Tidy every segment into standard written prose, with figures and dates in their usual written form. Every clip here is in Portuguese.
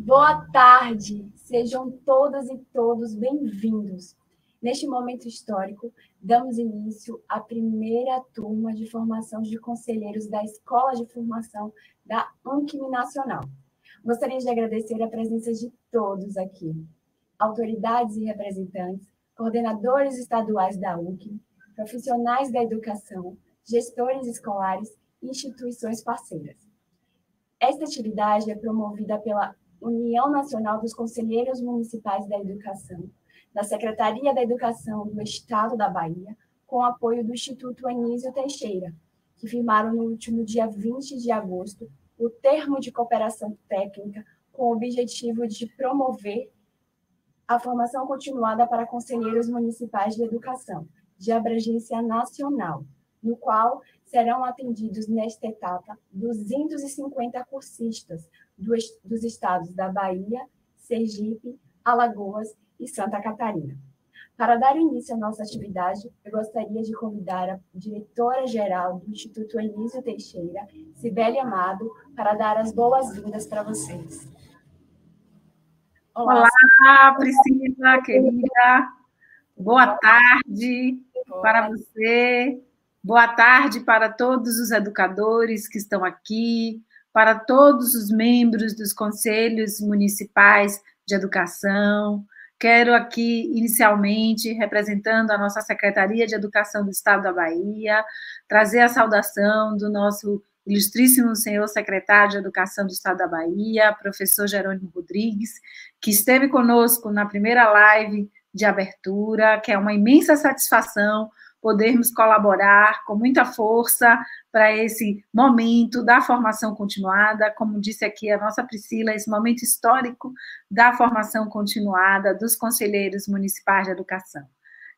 Boa tarde, sejam todas e todos bem-vindos. Neste momento histórico, damos início à primeira turma de formação de conselheiros da Escola de Formação da UNCM Nacional. Gostaria de agradecer a presença de todos aqui, autoridades e representantes, coordenadores estaduais da UNCM, profissionais da educação, gestores escolares e instituições parceiras. Esta atividade é promovida pela União Nacional dos Conselheiros Municipais da Educação, da Secretaria da Educação do Estado da Bahia, com apoio do Instituto Anísio Teixeira, que firmaram no último dia 20 de agosto o termo de cooperação técnica com o objetivo de promover a formação continuada para conselheiros municipais de educação, de abrangência nacional, no qual serão atendidos nesta etapa 250 cursistas dos estados da Bahia, Sergipe, Alagoas e Santa Catarina. Para dar início à nossa atividade, eu gostaria de convidar a diretora-geral do Instituto Anísio Teixeira, Cibele Amado, para dar as boas-vindas para vocês. Olá, Priscila, querida. Boa tarde para você. Boa tarde para todos os educadores que estão aqui, para todos os membros dos conselhos municipais de educação. Quero aqui, inicialmente, representando a nossa Secretaria de Educação do Estado da Bahia, trazer a saudação do nosso ilustríssimo senhor secretário de Educação do Estado da Bahia, professor Jerônimo Rodrigues, que esteve conosco na primeira live de abertura, que é uma imensa satisfação podermos colaborar com muita força para esse momento da formação continuada, como disse aqui a nossa Priscila, esse momento histórico da formação continuada dos conselheiros municipais de educação.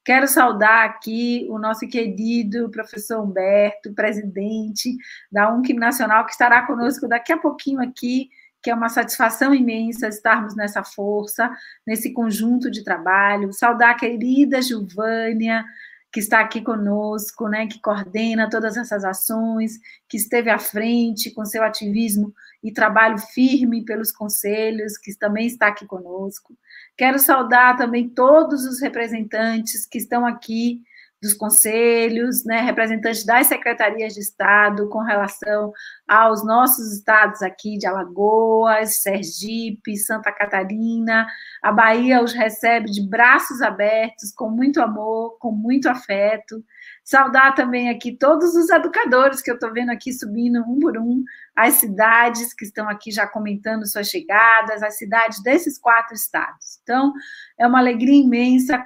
Quero saudar aqui o nosso querido professor Humberto, presidente da UNCM Nacional, que estará conosco daqui a pouquinho aqui, que é uma satisfação imensa estarmos nessa força, nesse conjunto de trabalho. Saudar a querida Gilvânia, que está aqui conosco, né, que coordena todas essas ações, que esteve à frente com seu ativismo e trabalho firme pelos conselhos, que também está aqui conosco. Quero saudar também todos os representantes que estão aqui dos conselhos, né, representantes das secretarias de Estado com relação aos nossos estados aqui de Alagoas, Sergipe, Santa Catarina. A Bahia os recebe de braços abertos, com muito amor, com muito afeto. Saudar também aqui todos os educadores que eu estou vendo aqui subindo um por um, as cidades que estão aqui já comentando suas chegadas, as cidades desses 4 estados. Então, é uma alegria imensa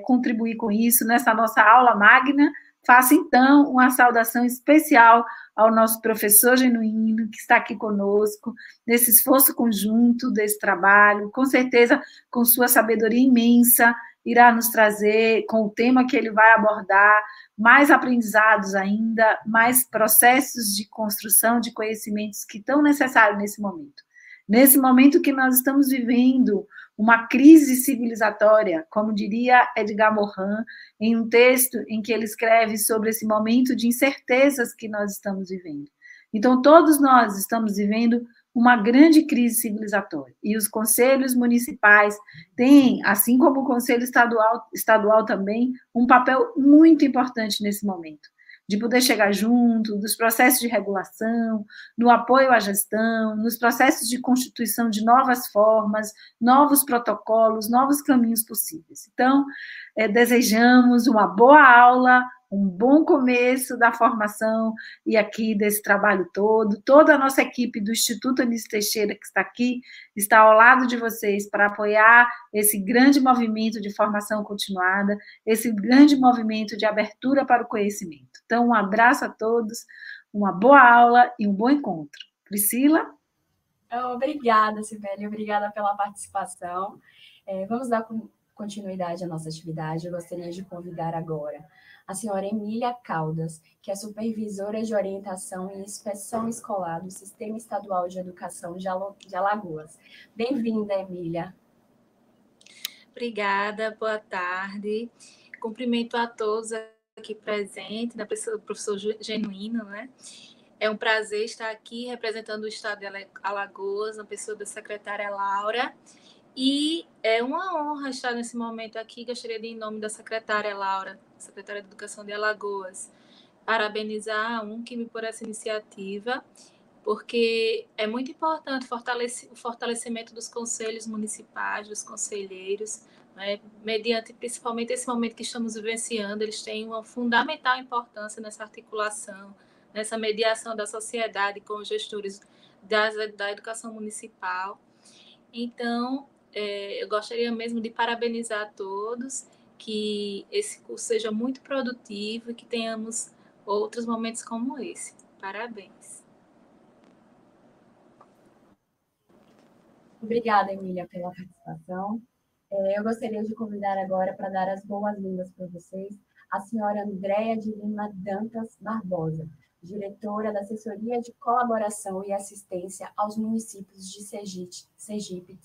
contribuir com isso nessa nossa aula magna. Faço, então, uma saudação especial ao nosso professor genuíno, que está aqui conosco, nesse esforço conjunto desse trabalho, com certeza, com sua sabedoria imensa, irá nos trazer, com o tema que ele vai abordar, mais aprendizados ainda, mais processos de construção de conhecimentos que estão necessários nesse momento. Nesse momento que nós estamos vivendo uma crise civilizatória, como diria Edgar Morin, em um texto em que ele escreve sobre esse momento de incertezas que nós estamos vivendo. Então, todos nós estamos vivendo uma grande crise civilizatória. E os conselhos municipais têm, assim como o Conselho Estadual também, um papel muito importante nesse momento, de poder chegar junto, dos processos de regulação, no apoio à gestão, nos processos de constituição de novas formas, novos protocolos, novos caminhos possíveis. Então, desejamos uma boa aula, um bom começo da formação e aqui desse trabalho todo. Toda a nossa equipe do Instituto Anísio Teixeira, que está aqui, está ao lado de vocês para apoiar esse grande movimento de formação continuada, esse grande movimento de abertura para o conhecimento. Então, um abraço a todos, uma boa aula e um bom encontro. Priscila? Obrigada, Cibele, obrigada pela participação. Vamos dar continuidade à nossa atividade. Eu gostaria de convidar agora a senhora Emília Caldas, que é supervisora de orientação e inspeção escolar do Sistema Estadual de Educação de Alagoas. Bem-vinda, Emília. Obrigada, boa tarde. Cumprimento a todos aqui presentes, né, professor Genuíno, né? É um prazer estar aqui representando o Estado de Alagoas, na pessoa da secretária Laura. E é uma honra estar nesse momento aqui. Gostaria de, em nome da secretária Laura, secretária de Educação de Alagoas, parabenizar a UNCM por essa iniciativa, porque é muito importante o fortalecimento dos conselhos municipais, dos conselheiros, né, mediante principalmente esse momento que estamos vivenciando. Eles têm uma fundamental importância nessa articulação, nessa mediação da sociedade com os gestores da educação municipal. Então, eu gostaria mesmo de parabenizar a todos, que esse curso seja muito produtivo e que tenhamos outros momentos como esse. Parabéns. Obrigada, Emília, pela participação. Eu gostaria de convidar agora para dar as boas-vindas para vocês a senhora Andréia de Lima Dantas Barbosa, diretora da Assessoria de Colaboração e Assistência aos Municípios de Sergipe,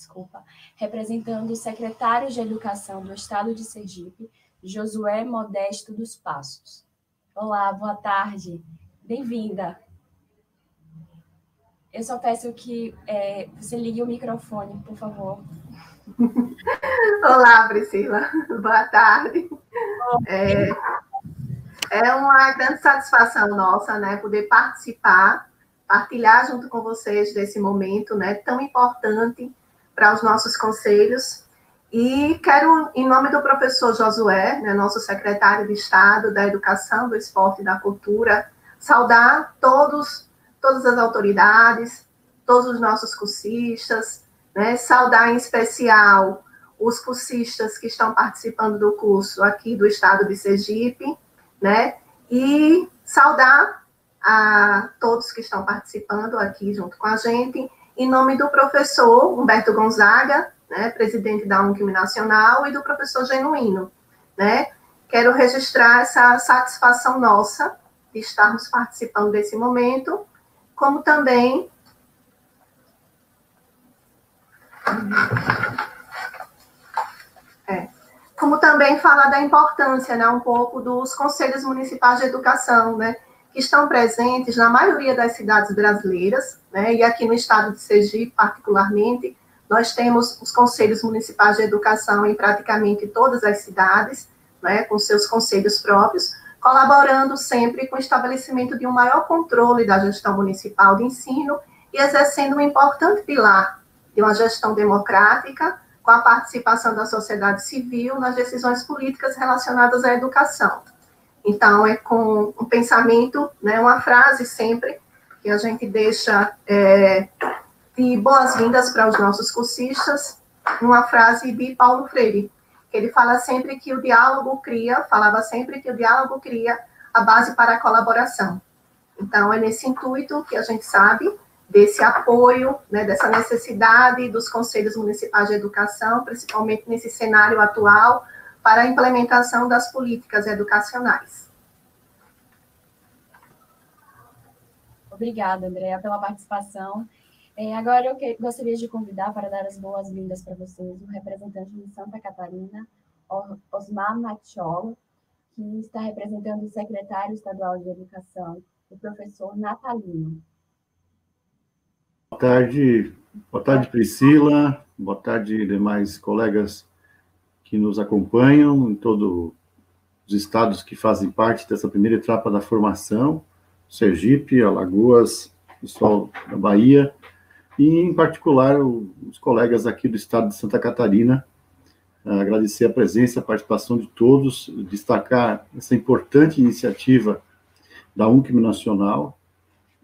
representando o secretário de Educação do Estado de Sergipe, Josué Modesto dos Passos. Olá, boa tarde, bem-vinda. Eu só peço que você ligue o microfone, por favor. Olá, Priscila. Boa tarde. É uma grande satisfação nossa, né, poder partilhar junto com vocês desse momento, né, tão importante para os nossos conselhos. E quero, em nome do professor Josué, né, nosso secretário de Estado da Educação, do Esporte e da Cultura, saudar todas as autoridades, todos os nossos cursistas, né, saudar em especial os cursistas que estão participando do curso aqui do Estado de Sergipe, né, e saudar a todos que estão participando aqui junto com a gente, em nome do professor Humberto Gonzaga, né, presidente da UNCM Nacional, e do professor Genuíno, né. Quero registrar essa satisfação nossa de estarmos participando desse momento, como também falar da importância, né, um pouco dos conselhos municipais de educação, né, que estão presentes na maioria das cidades brasileiras, né, e aqui no estado de Sergipe, particularmente, nós temos os conselhos municipais de educação em praticamente todas as cidades, né, com seus conselhos próprios, colaborando sempre com o estabelecimento de um maior controle da gestão municipal de ensino e exercendo um importante pilar de uma gestão democrática, com a participação da sociedade civil nas decisões políticas relacionadas à educação. Então, é com um pensamento, né, uma frase sempre que a gente deixa de boas-vindas para os nossos cursistas, uma frase de Paulo Freire, que ele falava sempre que o diálogo cria a base para a colaboração. Então, é nesse intuito que a gente sabe desse apoio, né, dessa necessidade dos conselhos municipais de educação, principalmente nesse cenário atual, para a implementação das políticas educacionais. Obrigada, Andréia, pela participação. Agora eu gostaria de convidar para dar as boas-vindas para vocês o representante de Santa Catarina, Osmar Macchiolo, que está representando o secretário estadual de Educação, o professor Natalino. Boa tarde, Priscila, boa tarde, demais colegas que nos acompanham em todos os estados que fazem parte dessa primeira etapa da formação, Sergipe, Alagoas, pessoal da Bahia, e, em particular, os colegas aqui do estado de Santa Catarina. Agradecer a presença, a participação de todos, destacar essa importante iniciativa da UNCM Nacional,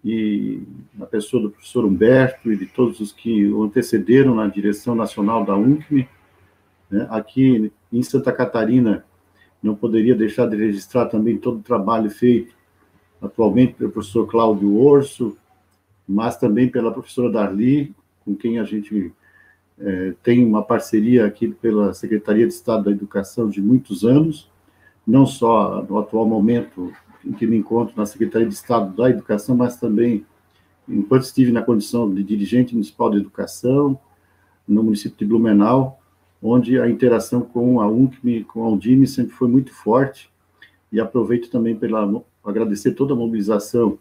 e na pessoa do professor Humberto e de todos os que o antecederam na direção nacional da UNCM, né? Aqui em Santa Catarina, não poderia deixar de registrar também todo o trabalho feito atualmente pelo professor Cláudio Orso, mas também pela professora Darli, com quem a gente tem uma parceria aqui pela Secretaria de Estado da Educação de muitos anos, não só no atual momento em que me encontro na Secretaria de Estado da Educação, mas também enquanto estive na condição de dirigente municipal de educação no município de Blumenau, onde a interação com a UNCM, com a Undime, sempre foi muito forte, e aproveito também para agradecer toda a mobilização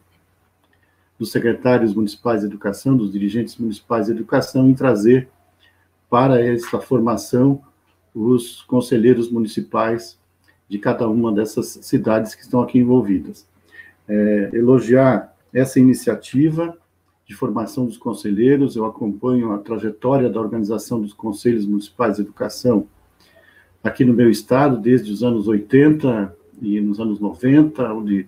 dos secretários municipais de educação, dos dirigentes municipais de educação, em trazer para essa formação os conselheiros municipais de cada uma dessas cidades que estão aqui envolvidas. Elogiar essa iniciativa de formação dos conselheiros, eu acompanho a trajetória da organização dos conselhos municipais de educação aqui no meu estado, desde os anos 80 e nos anos 90, onde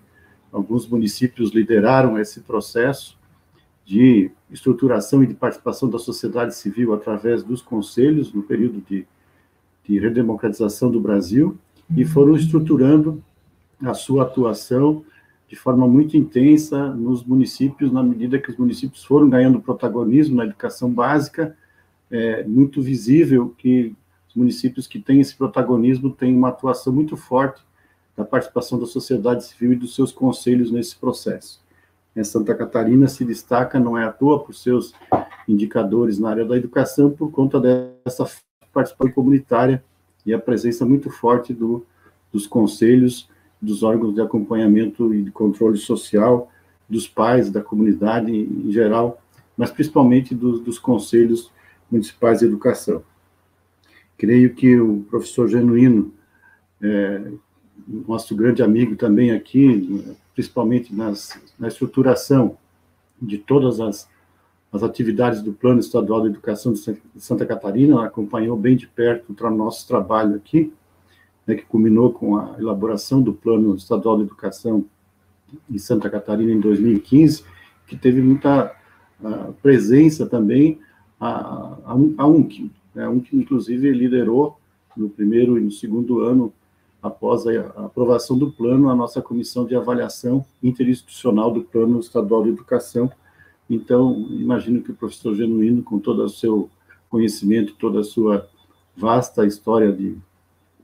alguns municípios lideraram esse processo de estruturação e de participação da sociedade civil através dos conselhos, no período de redemocratização do Brasil, e foram estruturando a sua atuação de forma muito intensa nos municípios, na medida que os municípios foram ganhando protagonismo na educação básica. É muito visível que os municípios que têm esse protagonismo têm uma atuação muito forte da participação da sociedade civil e dos seus conselhos nesse processo. Santa Catarina se destaca, não é à toa, por seus indicadores na área da educação, por conta dessa participação comunitária e a presença muito forte dos conselhos, dos órgãos de acompanhamento e de controle social, dos pais, da comunidade em geral, mas principalmente dos conselhos municipais de educação. Creio que o professor Genuíno, nosso grande amigo também aqui, principalmente na estruturação de todas as atividades do Plano Estadual de Educação de Santa Catarina, acompanhou bem de perto o nosso trabalho aqui, que culminou com a elaboração do Plano Estadual de Educação em Santa Catarina em 2015, que teve muita presença também a UNCM. A UNCM, inclusive, liderou no primeiro e no segundo ano, após a aprovação do plano, a nossa comissão de avaliação interinstitucional do Plano Estadual de Educação. Então, imagino que o professor Genuíno, com todo o seu conhecimento, toda a sua vasta história de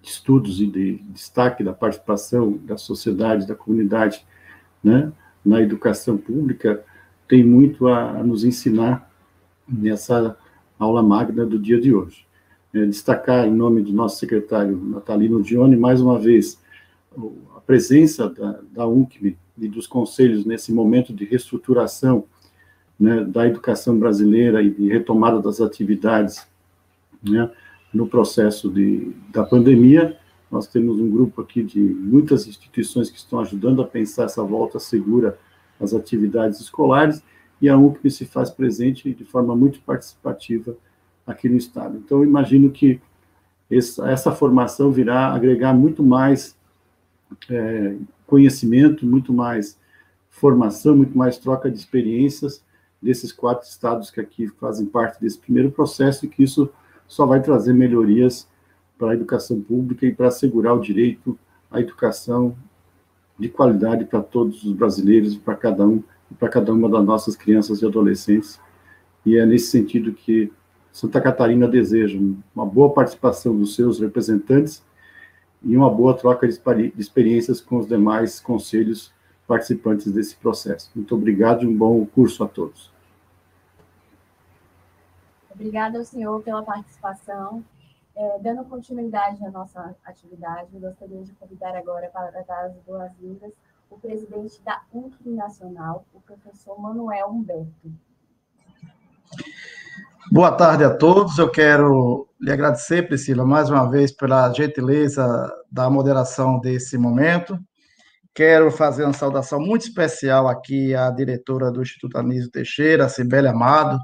estudos e de destaque da participação da sociedade, da comunidade, né, na educação pública, tem muito a nos ensinar nessa aula magna do dia de hoje. Destacar, em nome do nosso secretário Natalino Gioni, mais uma vez, a presença da UNCM e dos conselhos nesse momento de reestruturação, né, da educação brasileira e de retomada das atividades, né, no processo da pandemia. Nós temos um grupo aqui de muitas instituições que estão ajudando a pensar essa volta segura às atividades escolares, e a UNCM se faz presente de forma muito participativa aqui no Estado. Então, eu imagino que essa formação virá agregar muito mais conhecimento, muito mais formação, muito mais troca de experiências desses 4 estados que aqui fazem parte desse primeiro processo, e que isso só vai trazer melhorias para a educação pública e para assegurar o direito à educação de qualidade para todos os brasileiros e para cada uma das nossas crianças e adolescentes. E é nesse sentido que Santa Catarina deseja uma boa participação dos seus representantes e uma boa troca de experiências com os demais conselhos participantes desse processo. Muito obrigado e um bom curso a todos. Obrigada ao senhor pela participação. Dando continuidade à nossa atividade, eu gostaria de convidar agora para dar as boas-vindas o presidente da UNCM Nacional, o professor Manuel Humberto. Boa tarde a todos. Eu quero lhe agradecer, Priscila, mais uma vez pela gentileza da moderação desse momento. Quero fazer uma saudação muito especial aqui à diretora do Instituto Anísio Teixeira, a Cibele Amado,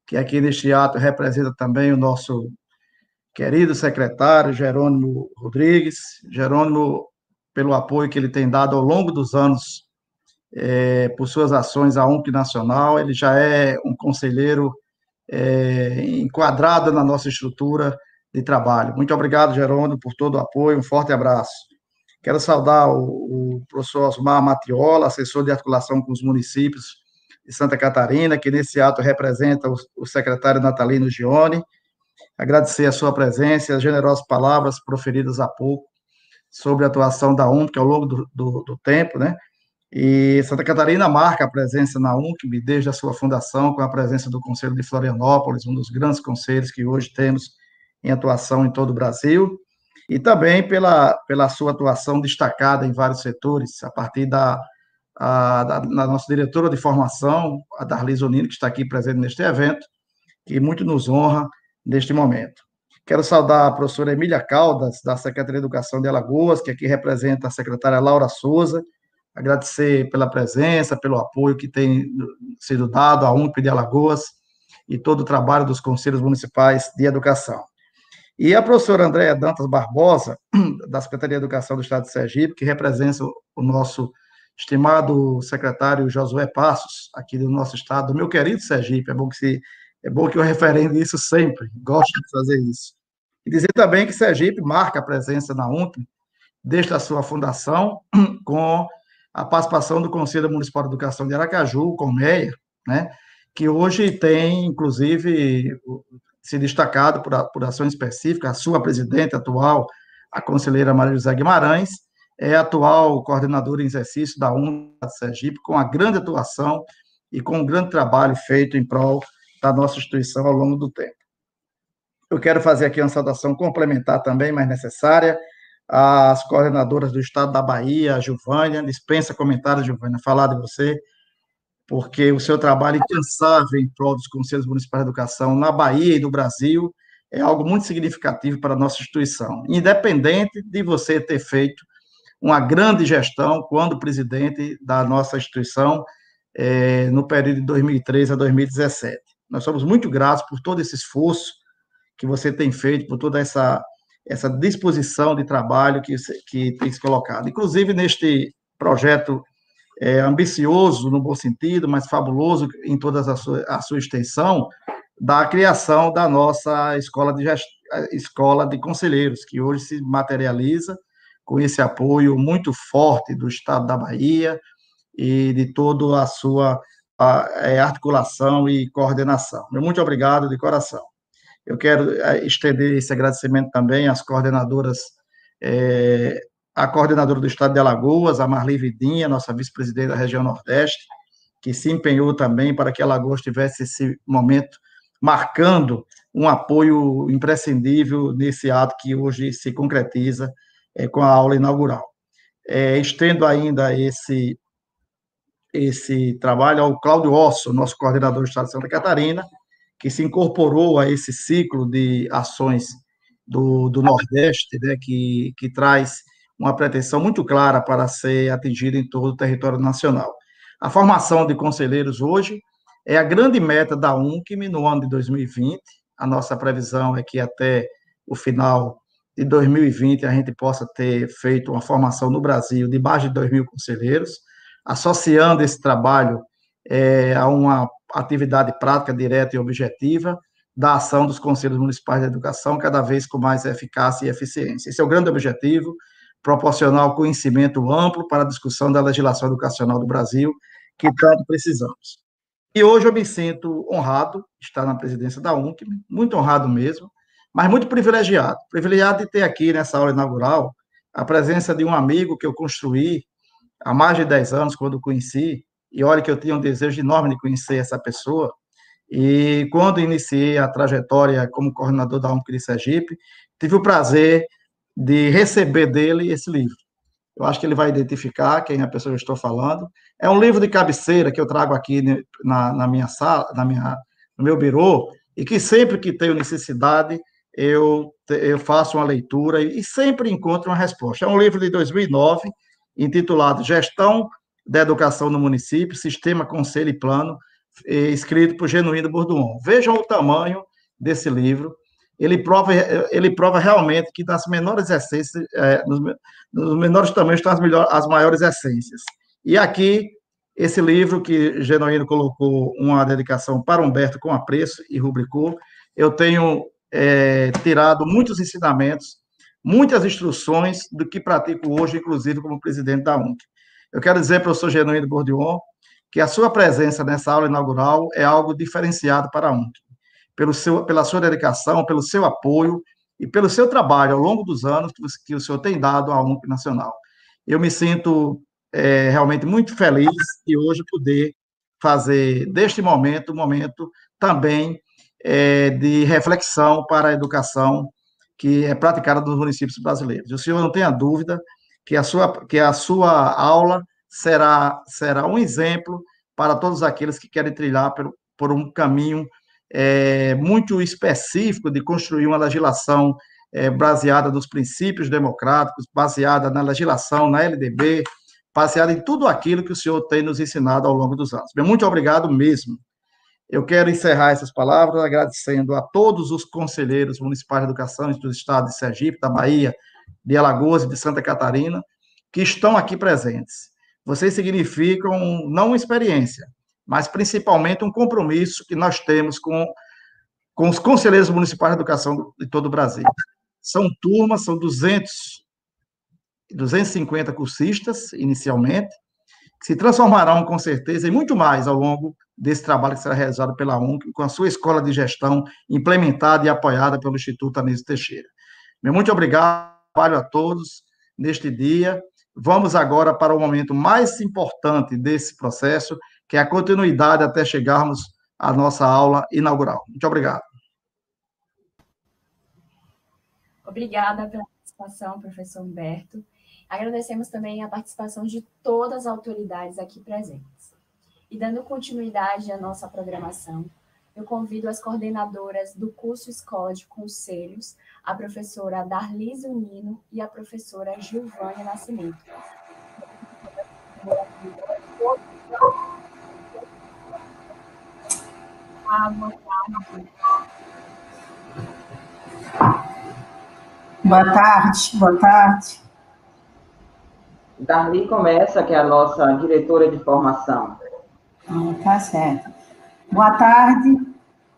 que aqui neste ato representa também o nosso querido secretário Jerônimo Rodrigues. Jerônimo, pelo apoio que ele tem dado ao longo dos anos, por suas ações à UNCM Nacional, ele já é um conselheiro enquadrado na nossa estrutura de trabalho. Muito obrigado, Jerônimo, por todo o apoio, um forte abraço. Quero saudar o professor Osmar Matiola, assessor de articulação com os municípios de Santa Catarina, que nesse ato representa o secretário Natalino Gioni. Agradecer a sua presença e as generosas palavras proferidas há pouco sobre a atuação da UNCM ao longo do tempo, né? E Santa Catarina marca a presença na UNCM desde a sua fundação, com a presença do Conselho de Florianópolis, um dos grandes conselhos que hoje temos em atuação em todo o Brasil, e também pela sua atuação destacada em vários setores, a partir da na nossa diretora de formação, a Darli Zonino, que está aqui presente neste evento, que muito nos honra neste momento. Quero saudar a professora Emília Caldas, da Secretaria de Educação de Alagoas, que aqui representa a secretária Laura Souza, agradecer pela presença, pelo apoio que tem sido dado à UNP de Alagoas e todo o trabalho dos Conselhos Municipais de Educação. E a professora Andréa Dantas Barbosa, da Secretaria de Educação do Estado de Sergipe, que representa o nosso estimado secretário Josué Passos, aqui do nosso estado, do meu querido Sergipe, é bom que eu referendo isso sempre, gosto de fazer isso. E dizer também que Sergipe marca a presença na UNP desde a sua fundação, com a participação do Conselho Municipal de Educação de Aracaju, o CONMEA, né, que hoje tem, inclusive, se destacado por ações específicas. A sua presidente atual, a conselheira Maria José Guimarães, é a atual coordenadora em exercício da UNP de Sergipe, com a grande atuação e com um grande trabalho feito em prol da nossa instituição ao longo do tempo. Eu quero fazer aqui uma saudação complementar também, mas necessária, às coordenadoras do Estado da Bahia, a Giovânia, dispensa comentários, Giovânia, falar de você, porque o seu trabalho incansável em prol dos Conselhos Municipais de Educação na Bahia e no Brasil é algo muito significativo para a nossa instituição, independente de você ter feito uma grande gestão quando presidente da nossa instituição no período de 2013 a 2017. Nós somos muito gratos por todo esse esforço que você tem feito, por toda essa disposição de trabalho que tem se colocado. Inclusive, neste projeto ambicioso, no bom sentido, mas fabuloso em toda a sua extensão, da criação da nossa escola de conselheiros, que hoje se materializa com esse apoio muito forte do Estado da Bahia e de toda a sua articulação e coordenação. Muito obrigado de coração. Eu quero estender esse agradecimento também às coordenadoras, a coordenadora do Estado de Alagoas, a Marli Vidinha, nossa vice-presidente da região Nordeste, que se empenhou também para que Alagoas tivesse esse momento marcando um apoio imprescindível nesse ato que hoje se concretiza com a aula inaugural. Estendo ainda esse trabalho ao Cláudio Osso, nosso coordenador do Estado de Santa Catarina, que se incorporou a esse ciclo de ações do Nordeste, né, que traz uma pretensão muito clara para ser atingida em todo o território nacional. A formação de conselheiros hoje é a grande meta da UNCM no ano de 2020. A nossa previsão é que até o final de 2020 a gente possa ter feito uma formação no Brasil de mais de 2.000 conselheiros, associando esse trabalho a uma atividade prática, direta e objetiva da ação dos Conselhos Municipais de Educação, cada vez com mais eficácia e eficiência. Esse é o grande objetivo, proporcionar o conhecimento amplo para a discussão da legislação educacional do Brasil, que tanto precisamos. E hoje eu me sinto honrado de estar na presidência da UNCM, muito honrado mesmo, mas muito privilegiado de ter aqui nessa aula inaugural a presença de um amigo que eu construí há mais de 10 anos, quando o conheci, e olha que eu tinha um desejo enorme de conhecer essa pessoa, e quando iniciei a trajetória como coordenador da UNCM de Sergipe, tive o prazer de receber dele esse livro. Eu acho que ele vai identificar quem é a pessoa que eu estou falando. É um livro de cabeceira que eu trago aqui na minha sala, no meu birô, e que sempre que tenho necessidade, eu faço uma leitura e sempre encontro uma resposta. É um livro de 2009, intitulado Gestão da Educação no Município, Sistema, Conselho e Plano, escrito por Genuíno Bourdon. Vejam o tamanho desse livro. Ele prova realmente que nas menores essências, nos menores tamanhos estão as maiores essências. E aqui, esse livro que Genuíno colocou uma dedicação para Humberto com apreço e rubricou, eu tenho tirado muitos ensinamentos, muitas instruções do que pratico hoje, inclusive como presidente da UNCM. Eu quero dizer, professor Genuíno Bourdon, que a sua presença nessa aula inaugural é algo diferenciado para a UNCM, pela sua dedicação, pelo seu apoio e pelo seu trabalho ao longo dos anos que o senhor tem dado à UNCM Nacional. Eu me sinto realmente muito feliz de hoje poder fazer deste momento um momento também de reflexão para a educação que é praticada nos municípios brasileiros. O senhor não tenha dúvida que a sua aula será um exemplo para todos aqueles que querem trilhar por um caminho muito específico de construir uma legislação baseada nos princípios democráticos, baseada na legislação, na LDB, baseada em tudo aquilo que o senhor tem nos ensinado ao longo dos anos. Muito obrigado mesmo. Eu quero encerrar essas palavras agradecendo a todos os conselheiros municipais de educação dos estados de Sergipe, da Bahia, de Alagoas e de Santa Catarina, que estão aqui presentes. Vocês significam não uma experiência, mas principalmente um compromisso que nós temos com os conselheiros municipais de educação de todo o Brasil. São turmas, são 250 cursistas, inicialmente, que se transformarão, com certeza, em muito mais ao longo desse trabalho que será realizado pela UNC, com a sua escola de gestão implementada e apoiada pelo Instituto Anísio Teixeira. Muito obrigado a todos neste dia. Vamos agora para o momento mais importante desse processo, que é a continuidade até chegarmos à nossa aula inaugural. Muito obrigado. Obrigada pela participação, professor Humberto. Agradecemos também a participação de todas as autoridades aqui presentes. E dando continuidade à nossa programação, eu convido as coordenadoras do curso Escola de Conselhos, a professora Darlise Unino e a professora Gilvânia Nascimento. Boa tarde, boa tarde. Darli começa, que é a nossa diretora de formação. Tá certo. Boa tarde,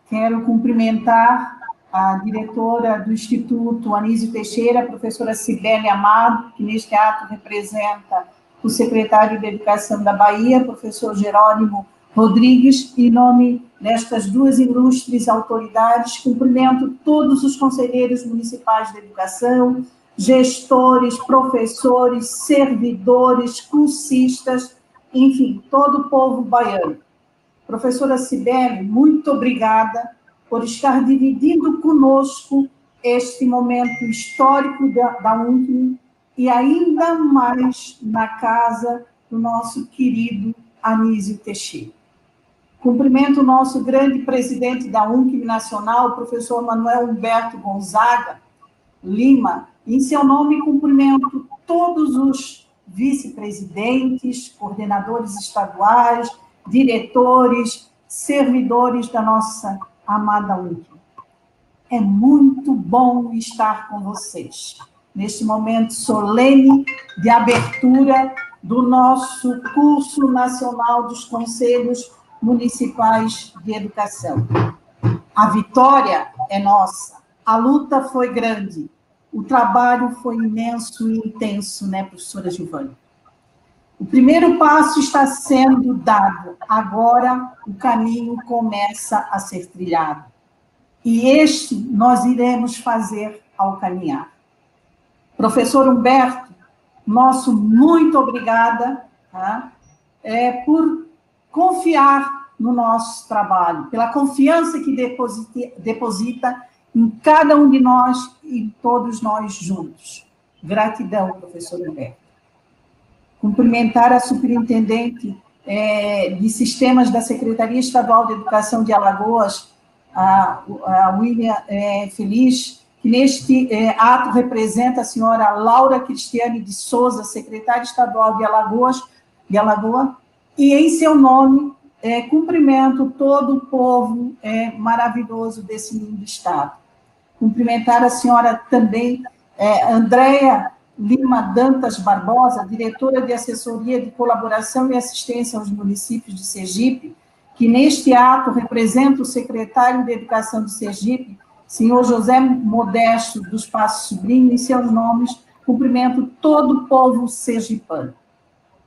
quero cumprimentar a diretora do Instituto Anísio Teixeira, a professora Cibele Amado, que neste ato representa o secretário de Educação da Bahia, professor Jerônimo Rodrigues, e em nome destas duas ilustres autoridades, cumprimento todos os conselheiros municipais de educação, gestores, professores, servidores, cursistas, enfim, todo o povo baiano. Professora Cibele, muito obrigada por estar dividindo conosco este momento histórico da UNCM e ainda mais na casa do nosso querido Anísio Teixeira. Cumprimento o nosso grande presidente da UNCM Nacional, o professor Manuel Humberto Gonzaga Lima. Em seu nome, cumprimento todos os vice-presidentes, coordenadores estaduais, diretores, servidores da nossa amada UNCM. É muito bom estar com vocês, neste momento solene de abertura do nosso curso nacional dos Conselhos Municipais de Educação. A vitória é nossa, a luta foi grande, o trabalho foi imenso e intenso, né, professora Gilvânia? O primeiro passo está sendo dado, agora o caminho começa a ser trilhado. E este nós iremos fazer ao caminhar. Professor Humberto, nosso muito obrigada, tá? Por confiar no nosso trabalho, pela confiança que deposita em cada um de nós e todos nós juntos. Gratidão, professor Humberto. Cumprimentar a superintendente de sistemas da Secretaria Estadual de Educação de Alagoas, a William Feliz, que neste ato representa a senhora Laura Cristiane de Souza, secretária estadual de Alagoas, e em seu nome cumprimento todo o povo maravilhoso desse lindo estado. Cumprimentar a senhora também, Andréia Lima Dantas Barbosa, diretora de Assessoria de Colaboração e Assistência aos Municípios de Sergipe, que neste ato representa o secretário de Educação de Sergipe, senhor José Modesto dos Passos Sobrinho, em seus nomes, cumprimento todo o povo sergipano.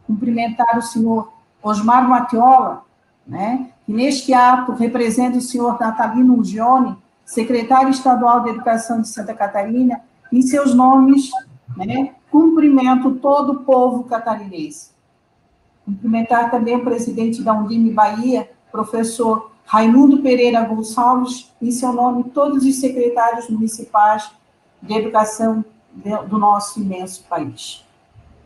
Cumprimentar o senhor Osmar Matiola, né, que neste ato representa o senhor Natalino Ugione, secretário estadual de Educação de Santa Catarina, em seus nomes, né, cumprimento todo o povo catarinense. Cumprimentar também o presidente da Undime Bahia, professor Raimundo Pereira Gonçalves, em seu nome, todos os secretários municipais de educação do nosso imenso país.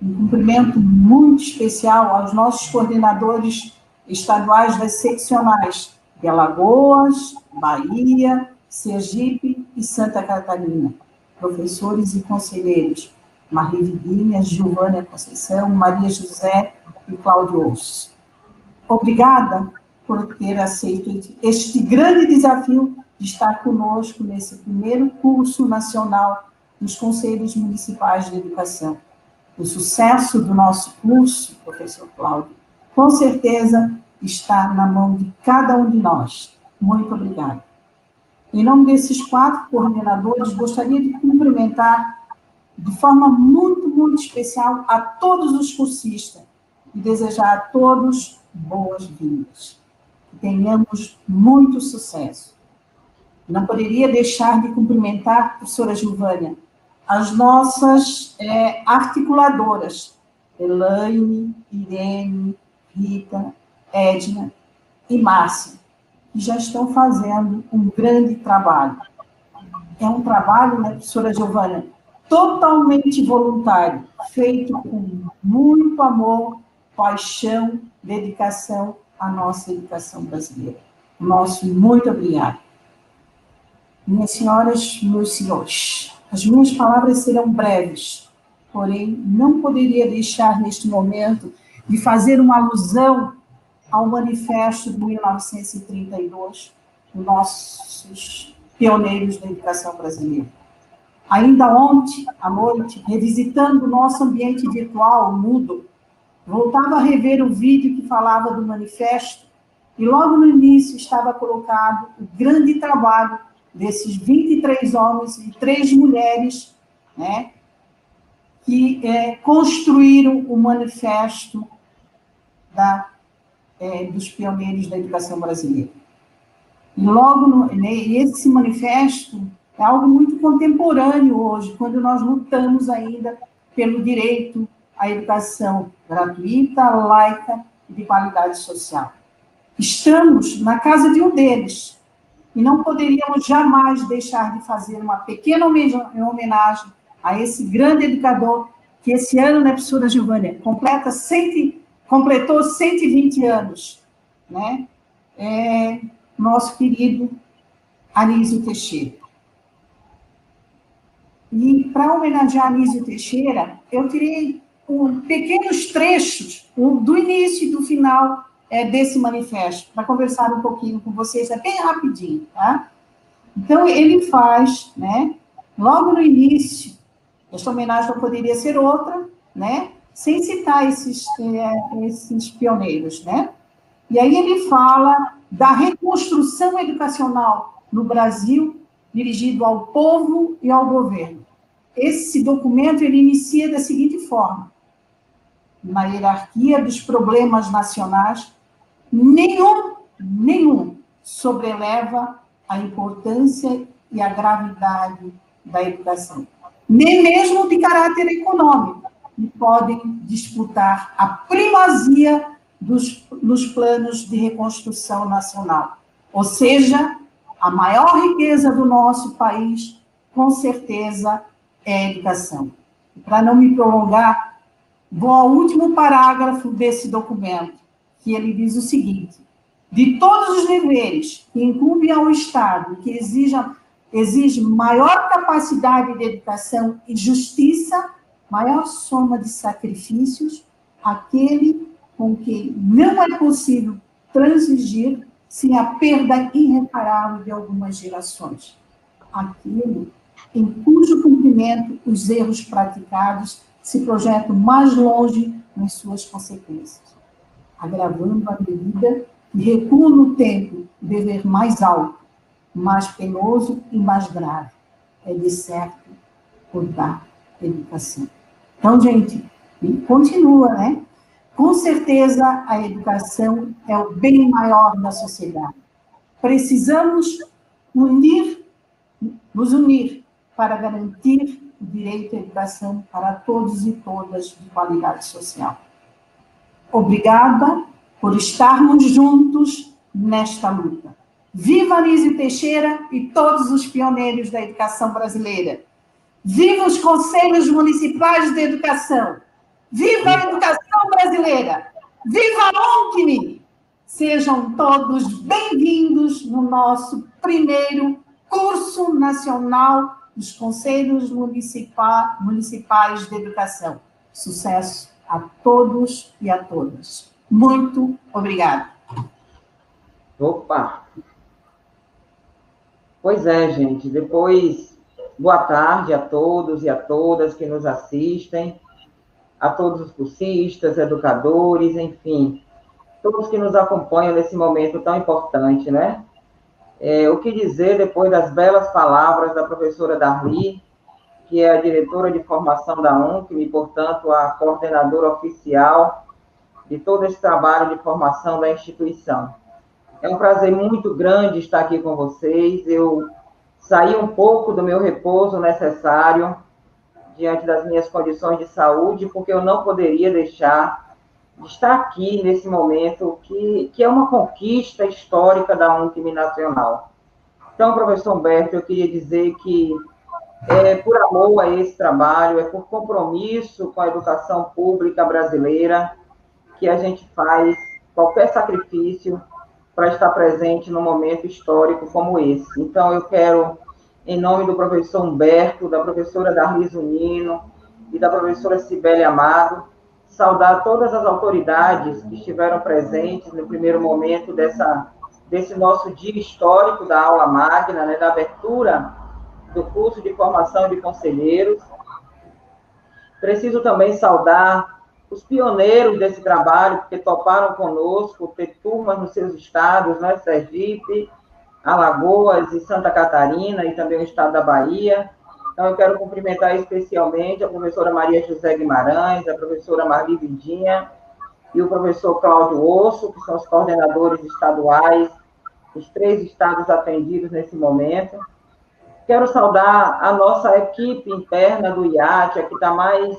Um cumprimento muito especial aos nossos coordenadores estaduais das seccionais de Alagoas, Bahia, Sergipe e Santa Catarina, professores e conselheiros, Marli Vidinha, Giovânia Conceição, Maria José e Cláudio Osso. Obrigada por ter aceito este grande desafio de estar conosco nesse primeiro curso nacional dos Conselhos Municipais de Educação. O sucesso do nosso curso, professor Cláudio, com certeza está na mão de cada um de nós. Muito obrigada. Em nome desses 4 coordenadores, gostaria de cumprimentar de forma muito, muito especial a todos os cursistas e desejar a todos boas-vindas. Que tenhamos muito sucesso. Não poderia deixar de cumprimentar, professora Giovânia, as nossas articuladoras, Elaine, Irene, Rita, Edna e Márcia, que já estão fazendo um grande trabalho. É um trabalho, né, professora Giovânia, totalmente voluntário, feito com muito amor, paixão, dedicação à nossa educação brasileira. Nosso muito obrigado. Minhas senhoras, meus senhores, as minhas palavras serão breves, porém, não poderia deixar neste momento de fazer uma alusão ao manifesto de 1932 dos nossos pioneiros da educação brasileira. Ainda ontem, à noite, revisitando o nosso ambiente virtual, o Moodle, voltava a rever o vídeo que falava do manifesto e logo no início estava colocado o grande trabalho desses 23 homens e 3 mulheres, né, que construíram o manifesto dos pioneiros da educação brasileira. E logo, esse manifesto é algo muito contemporâneo hoje, quando nós lutamos ainda pelo direito à educação gratuita, laica e de qualidade social. Estamos na casa de um deles, e não poderíamos jamais deixar de fazer uma pequena homenagem a esse grande educador, que esse ano, né, professora Giovânia, completou 120 anos, né? Nosso querido Anísio Teixeira. E, para homenagear Anísio Teixeira, eu tirei pequenos trechos do início e do final desse manifesto, para conversar um pouquinho com vocês, bem rapidinho, tá? Então, ele faz, né, logo no início, esta homenagem não poderia ser outra, né, sem citar esses pioneiros, né? E aí ele fala da reconstrução educacional no Brasil, dirigido ao povo e ao governo. Esse documento, ele inicia da seguinte forma: na hierarquia dos problemas nacionais, nenhum sobreleva a importância e a gravidade da educação, nem mesmo de caráter econômico, que podem disputar a primazia nos planos de reconstrução nacional. Ou seja, a maior riqueza do nosso país, com certeza, é a educação. Para não me prolongar, vou ao último parágrafo desse documento, que ele diz o seguinte: de todos os deveres que incumbem ao Estado, que exige maior capacidade de educação e justiça, maior soma de sacrifícios, aquele com que não é possível transigir sem a perda irreparável de algumas gerações. Aquele em cujo cumprimento os erros praticados se projetam mais longe nas suas consequências, agravando a medida que recua no tempo o dever mais alto, mais penoso e mais grave, é de certo cuidar da educação. Então, gente, continua, né? Com certeza, a educação é o bem maior da sociedade. Precisamos nos unir para garantir o direito à educação para todos e todas de qualidade social. Obrigada por estarmos juntos nesta luta. Viva Anísio Teixeira e todos os pioneiros da educação brasileira. Viva os Conselhos Municipais de Educação. Viva a educação brasileira! Viva a UNCMI! Sejam todos bem-vindos no nosso primeiro curso nacional dos Conselhos Municipais de Educação. Sucesso a todos e a todas. Muito obrigada. Opa! Pois é, gente. Depois, boa tarde a todos e a todas que nos assistem, a todos os cursistas, educadores, enfim, todos que nos acompanham nesse momento tão importante, né? O que dizer depois das belas palavras da professora Darli, que é a diretora de formação da UNCMI e, portanto, a coordenadora oficial de todo esse trabalho de formação da instituição. É um prazer muito grande estar aqui com vocês. Eu saí um pouco do meu repouso necessário diante das minhas condições de saúde, porque eu não poderia deixar de estar aqui nesse momento que é uma conquista histórica da UNCMI Nacional. Então, professor Humberto, eu queria dizer que é por amor a esse trabalho, é por compromisso com a educação pública brasileira que a gente faz qualquer sacrifício para estar presente num momento histórico como esse. Então, eu quero, em nome do professor Humberto, da professora Darli Zunino e da professora Cibele Amado, saudar todas as autoridades que estiveram presentes no primeiro momento desse nosso dia histórico da aula magna, né, da abertura do curso de formação de conselheiros. Preciso também saudar os pioneiros desse trabalho, porque toparam conosco ter turmas nos seus estados, né, Sergipe, Alagoas e Santa Catarina, e também o estado da Bahia. Então, eu quero cumprimentar especialmente a professora Maria José Guimarães, a professora Marli Vidinha e o professor Cláudio Osso, que são os coordenadores estaduais dos 3 estados atendidos nesse momento. Quero saudar a nossa equipe interna do IAT, que está mais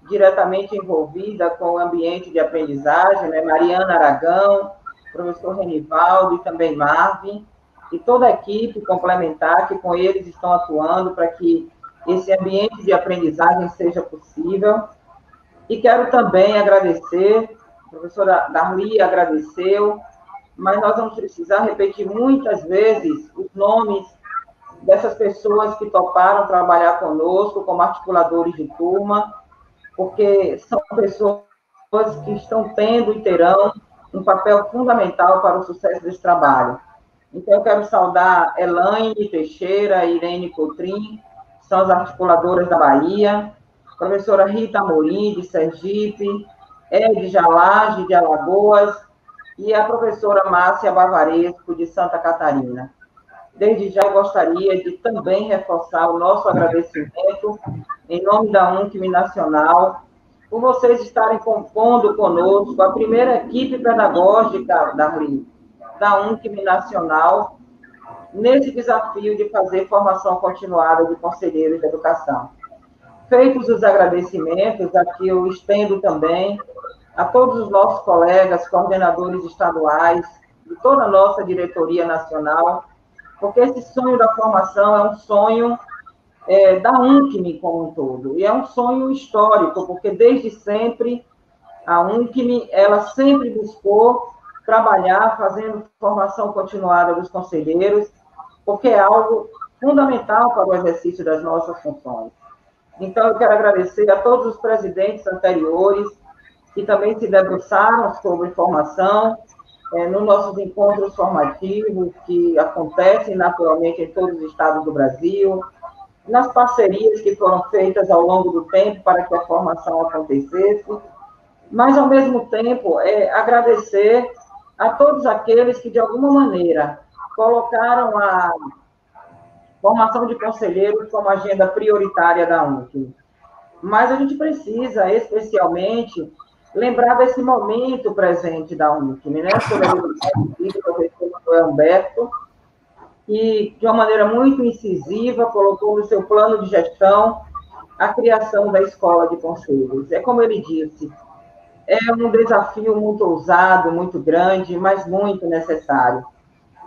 diretamente envolvida com o ambiente de aprendizagem, né? Mariana Aragão, professor Renivaldo e também Marvin, e toda a equipe complementar que com eles estão atuando para que esse ambiente de aprendizagem seja possível. E quero também agradecer, a professora Darli agradeceu, mas nós vamos precisar repetir muitas vezes os nomes dessas pessoas que toparam trabalhar conosco como articuladores de turma, porque são pessoas que estão tendo e terão um papel fundamental para o sucesso desse trabalho. Então, eu quero saudar Elaine Teixeira e Irene Cotrim, que são as articuladoras da Bahia, a professora Rita Amorim, de Sergipe, Ed Jalage, de Alagoas, e a professora Márcia Bavaresco, de Santa Catarina. Desde já, eu gostaria de também reforçar o nosso agradecimento, em nome da UNCMI Nacional, por vocês estarem compondo conosco a primeira equipe pedagógica da UNCMI Nacional, nesse desafio de fazer formação continuada de conselheiros de educação. Feitos os agradecimentos, aqui eu estendo também a todos os nossos colegas, coordenadores estaduais, de toda a nossa diretoria nacional, porque esse sonho da formação é um sonho da UNCMI como um todo, e é um sonho histórico, porque desde sempre a UNCMI, ela sempre buscou trabalhar fazendo formação continuada dos conselheiros, porque é algo fundamental para o exercício das nossas funções. Então, eu quero agradecer a todos os presidentes anteriores que também se debruçaram sobre formação, nos nossos encontros formativos, que acontecem naturalmente em todos os estados do Brasil, nas parcerias que foram feitas ao longo do tempo para que a formação acontecesse, mas, ao mesmo tempo, agradecer a todos aqueles que, de alguma maneira, colocaram a formação de conselheiros como agenda prioritária da UNCMI. Mas a gente precisa, especialmente, lembrar desse momento presente da UNCMI, né? Sobre a do professor Manuel Humberto, que, de uma maneira muito incisiva, colocou no seu plano de gestão a criação da escola de conselhos. É como ele disse, é um desafio muito ousado, muito grande, mas muito necessário.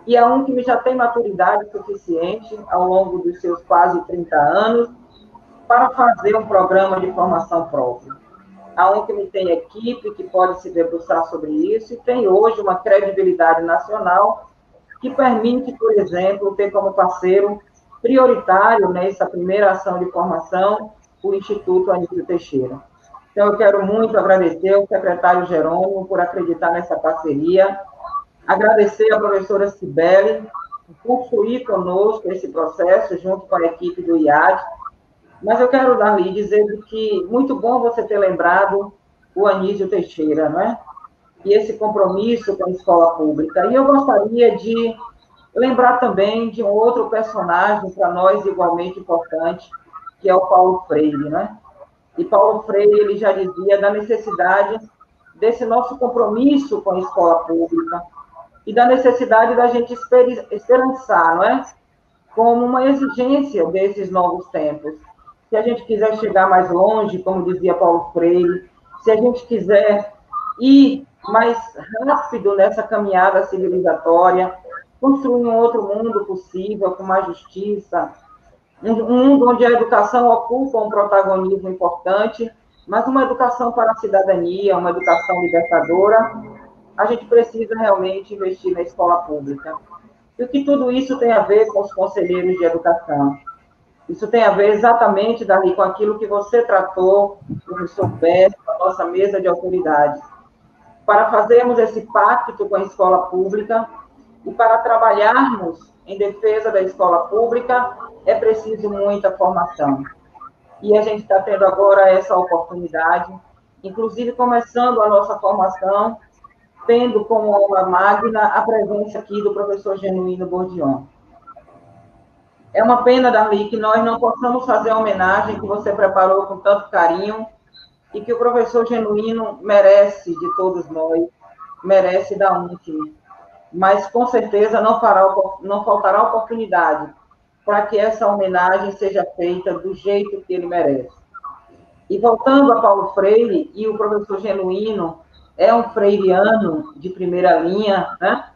E a UNCMI já tem maturidade suficiente, ao longo dos seus quase 30 anos, para fazer um programa de formação próprio. A UNCM tem equipe que pode se debruçar sobre isso e tem hoje uma credibilidade nacional que permite, por exemplo, ter como parceiro prioritário nessa primeira ação de formação o Instituto Anísio Teixeira. Então, eu quero muito agradecer ao secretário Jerônimo por acreditar nessa parceria, agradecer à professora Cibele por construir conosco esse processo, junto com a equipe do IAD. Mas eu quero, Darli, dizer que muito bom você ter lembrado o Anísio Teixeira, não é? E esse compromisso com a escola pública. E eu gostaria de lembrar também de um outro personagem, para nós igualmente importante, que é o Paulo Freire, né? E Paulo Freire, ele já dizia da necessidade desse nosso compromisso com a escola pública e da necessidade da gente esperançar, não é? Como uma exigência desses novos tempos. Se a gente quiser chegar mais longe, como dizia Paulo Freire, se a gente quiser ir mais rápido nessa caminhada civilizatória, construir um outro mundo possível, com mais justiça, um mundo onde a educação ocupa um protagonismo importante, mas uma educação para a cidadania, uma educação libertadora, a gente precisa realmente investir na escola pública. E o que tudo isso tem a ver com os conselheiros de educação? Isso tem a ver exatamente, Darli, com aquilo que você tratou, professor Beto, a nossa mesa de autoridades. Para fazermos esse pacto com a escola pública e para trabalharmos em defesa da escola pública, é preciso muita formação. E a gente está tendo agora essa oportunidade, inclusive começando a nossa formação, tendo como aula magna a presença aqui do professor Genuíno Bordion. É uma pena, Darli, que nós não possamos fazer a homenagem que você preparou com tanto carinho e que o professor Genuíno merece de todos nós, merece da UNCM. Mas, com certeza, não faltará oportunidade para que essa homenagem seja feita do jeito que ele merece. E voltando a Paulo Freire, e o professor Genuíno é um freiriano de primeira linha, né?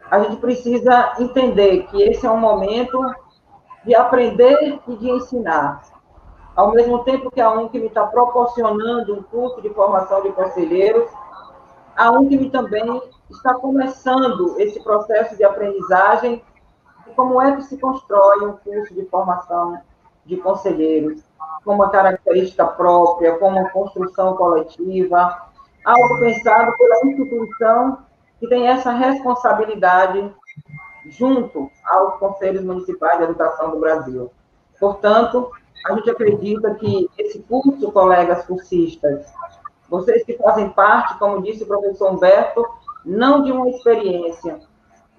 A gente precisa entender que esse é um momento de aprender e de ensinar. Ao mesmo tempo que a UNCM está proporcionando um curso de formação de conselheiros, a UNCM também está começando esse processo de aprendizagem de como é que se constrói um curso de formação de conselheiros, com uma característica própria, com uma construção coletiva, algo pensado pela instituição que tem essa responsabilidade junto aos Conselhos Municipais de Educação do Brasil. Portanto, a gente acredita que esse curso, colegas cursistas, vocês que fazem parte, como disse o professor Humberto, não de uma experiência,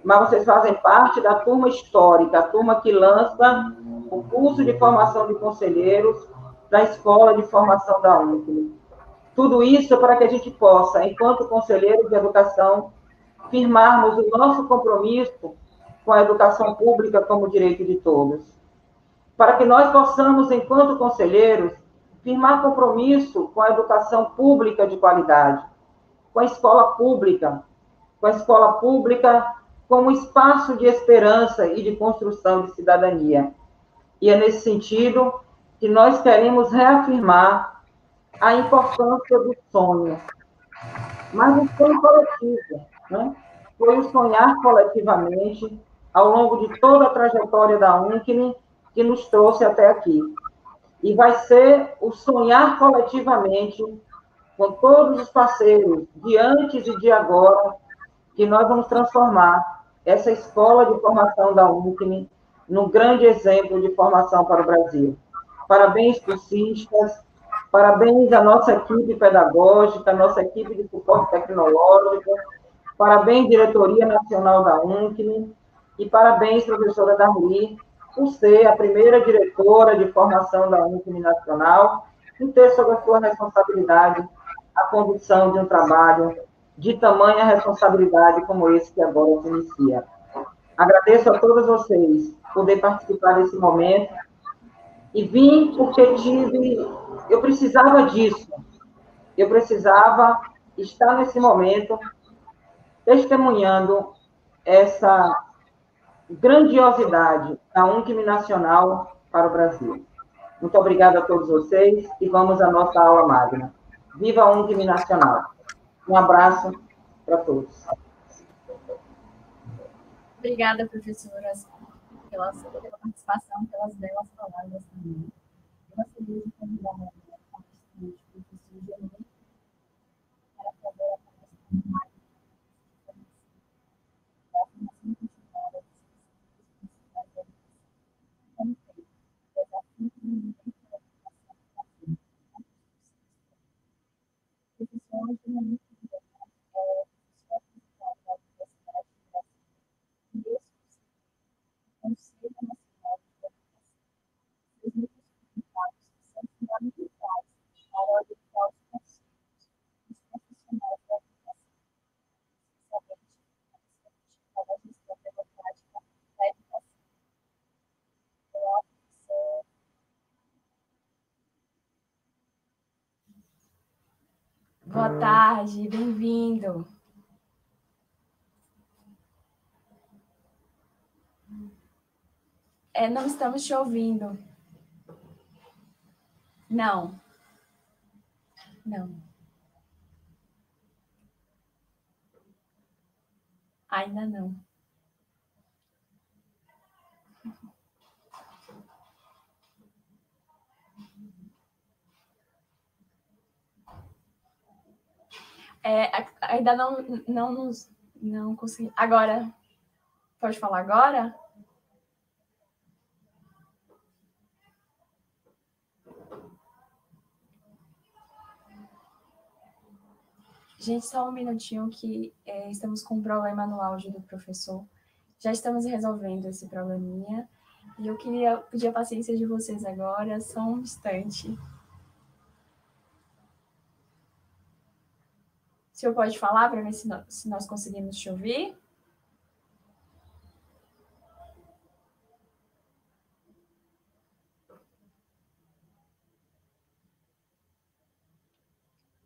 mas vocês fazem parte da turma histórica, a turma que lança o curso de formação de conselheiros da Escola de Formação da UNCM. Tudo isso para que a gente possa, enquanto conselheiros de educação, firmarmos o nosso compromisso com a educação pública como direito de todos. Para que nós possamos, enquanto conselheiros, firmar compromisso com a educação pública de qualidade, com a escola pública como espaço de esperança e de construção de cidadania. E é nesse sentido que nós queremos reafirmar a importância do sonho, mas o sonho coletivo, né? Foi o sonhar coletivamente ao longo de toda a trajetória da UNCM que nos trouxe até aqui. E vai ser o sonhar coletivamente com todos os parceiros de antes e de agora que nós vamos transformar essa escola de formação da UNCM num grande exemplo de formação para o Brasil. Parabéns, cursistas, parabéns à nossa equipe pedagógica, à nossa equipe de suporte tecnológico, parabéns, Diretoria Nacional da UNCM, e parabéns, professora Darli, por ser a primeira diretora de formação da UNCM Nacional e ter sob a sua responsabilidade a condução de um trabalho de tamanha responsabilidade como esse que agora se inicia. Agradeço a todos vocês por poder participar desse momento e vim porque eu precisava disso, eu precisava estar nesse momento testemunhando essa grandiosidade da UNCM Nacional para o Brasil. Muito obrigada a todos vocês e vamos à nossa aula magna. Viva a UNICEF Nacional. Um abraço para todos. Obrigada, professoras, pela participação, pelas belas palavras também. Eu gostaria de convidar a participante, professor Genuíno, para fazer a palestra mais da formação continuada dos principais da educação. Como feito, desafio de ninguém para a educação da professor Genuíno, professor principal da Universidade de Brasília, e Conselho Nacional de Educação. Os livros publicados são fundamentais para orientar os conceitos dos profissionais da educação, especialmente para a gestão democrática da educação. Olá, professor. Boa tarde, bem-vindo. Não estamos te ouvindo. Não. Não. Ainda não. Ainda não consegui. Agora, pode falar agora? Gente, só um minutinho que estamos com um problema no áudio do professor. Já estamos resolvendo esse probleminha. E eu queria pedir a paciência de vocês agora, só um instante. O senhor pode falar para ver se nós conseguimos te ouvir?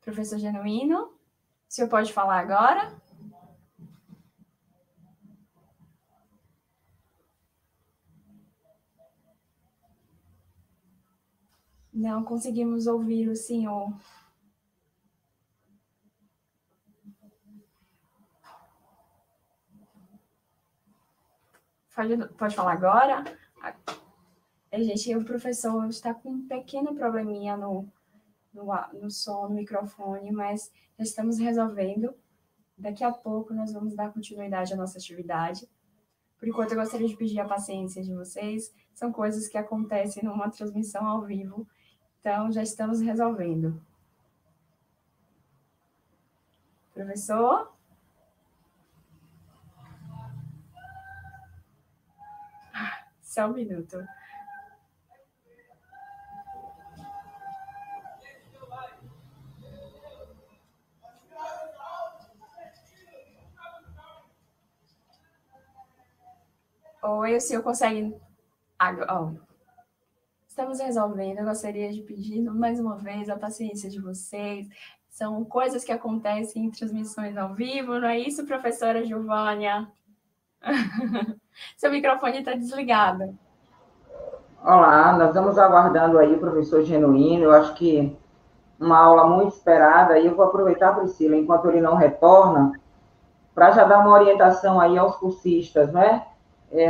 Professor Genuíno, o senhor pode falar agora? Não conseguimos ouvir o senhor. Pode falar agora? Gente, o professor está com um pequeno probleminha no som, no microfone, mas já estamos resolvendo. Daqui a pouco nós vamos dar continuidade à nossa atividade. Por enquanto, eu gostaria de pedir a paciência de vocês. São coisas que acontecem numa transmissão ao vivo. Então, já estamos resolvendo. Professor? Só um minuto. Oi, o senhor consegue... Estamos resolvendo. Eu gostaria de pedir mais uma vez a paciência de vocês. São coisas que acontecem em transmissões ao vivo, não é isso, professora Giovânia? Seu microfone está desligado. Olá, nós estamos aguardando aí o professor Genuíno. Eu acho que uma aula muito esperada. E eu vou aproveitar, Priscila, enquanto ele não retorna, para já dar uma orientação aí aos cursistas, né?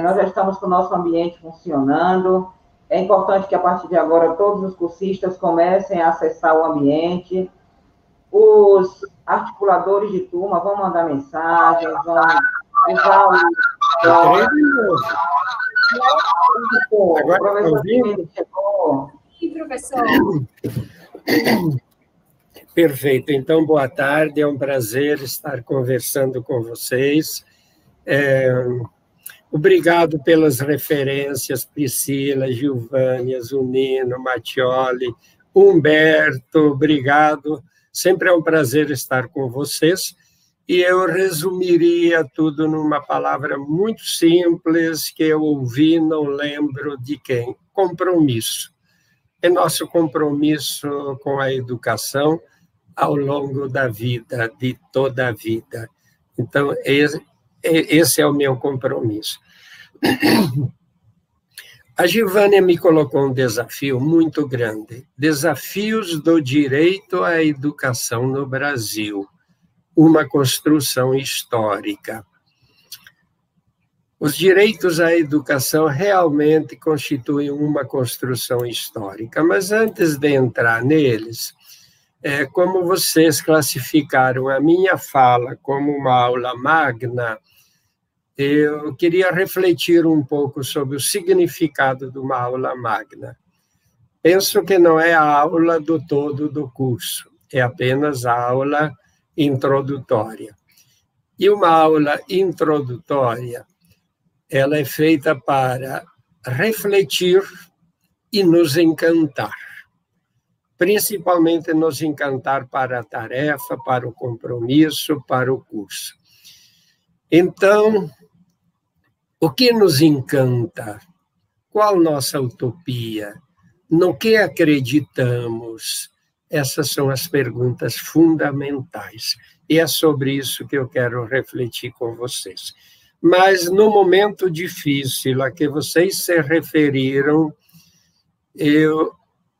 Nós já estamos com o nosso ambiente funcionando. É importante que, a partir de agora, todos os cursistas comecem a acessar o ambiente. Os articuladores de turma vão mandar mensagens, vão usar o... Agora está ouvindo? Sim, professor. Perfeito. Então, boa tarde. É um prazer estar conversando com vocês. Obrigado pelas referências, Priscila, Giovânia, Zunino, Mattioli, Humberto, obrigado. Sempre é um prazer estar com vocês. E eu resumiria tudo numa palavra muito simples que eu ouvi, não lembro de quem. Compromisso. É nosso compromisso com a educação ao longo da vida, de toda a vida. Então, esse é o meu compromisso. A Gilvânia me colocou um desafio muito grande. Desafios do direito à educação no Brasil. Uma construção histórica. Os direitos à educação realmente constituem uma construção histórica, mas antes de entrar neles, como vocês classificaram a minha fala como uma aula magna, eu queria refletir um pouco sobre o significado de uma aula magna. Penso que não é a aula do todo do curso, é apenas a aula introdutória. E uma aula introdutória, ela é feita para refletir e nos encantar. Principalmente nos encantar para a tarefa, para o compromisso, para o curso. Então, o que nos encanta? Qual nossa utopia? No que acreditamos? Essas são as perguntas fundamentais. E é sobre isso que eu quero refletir com vocês. Mas, no momento difícil a que vocês se referiram, eu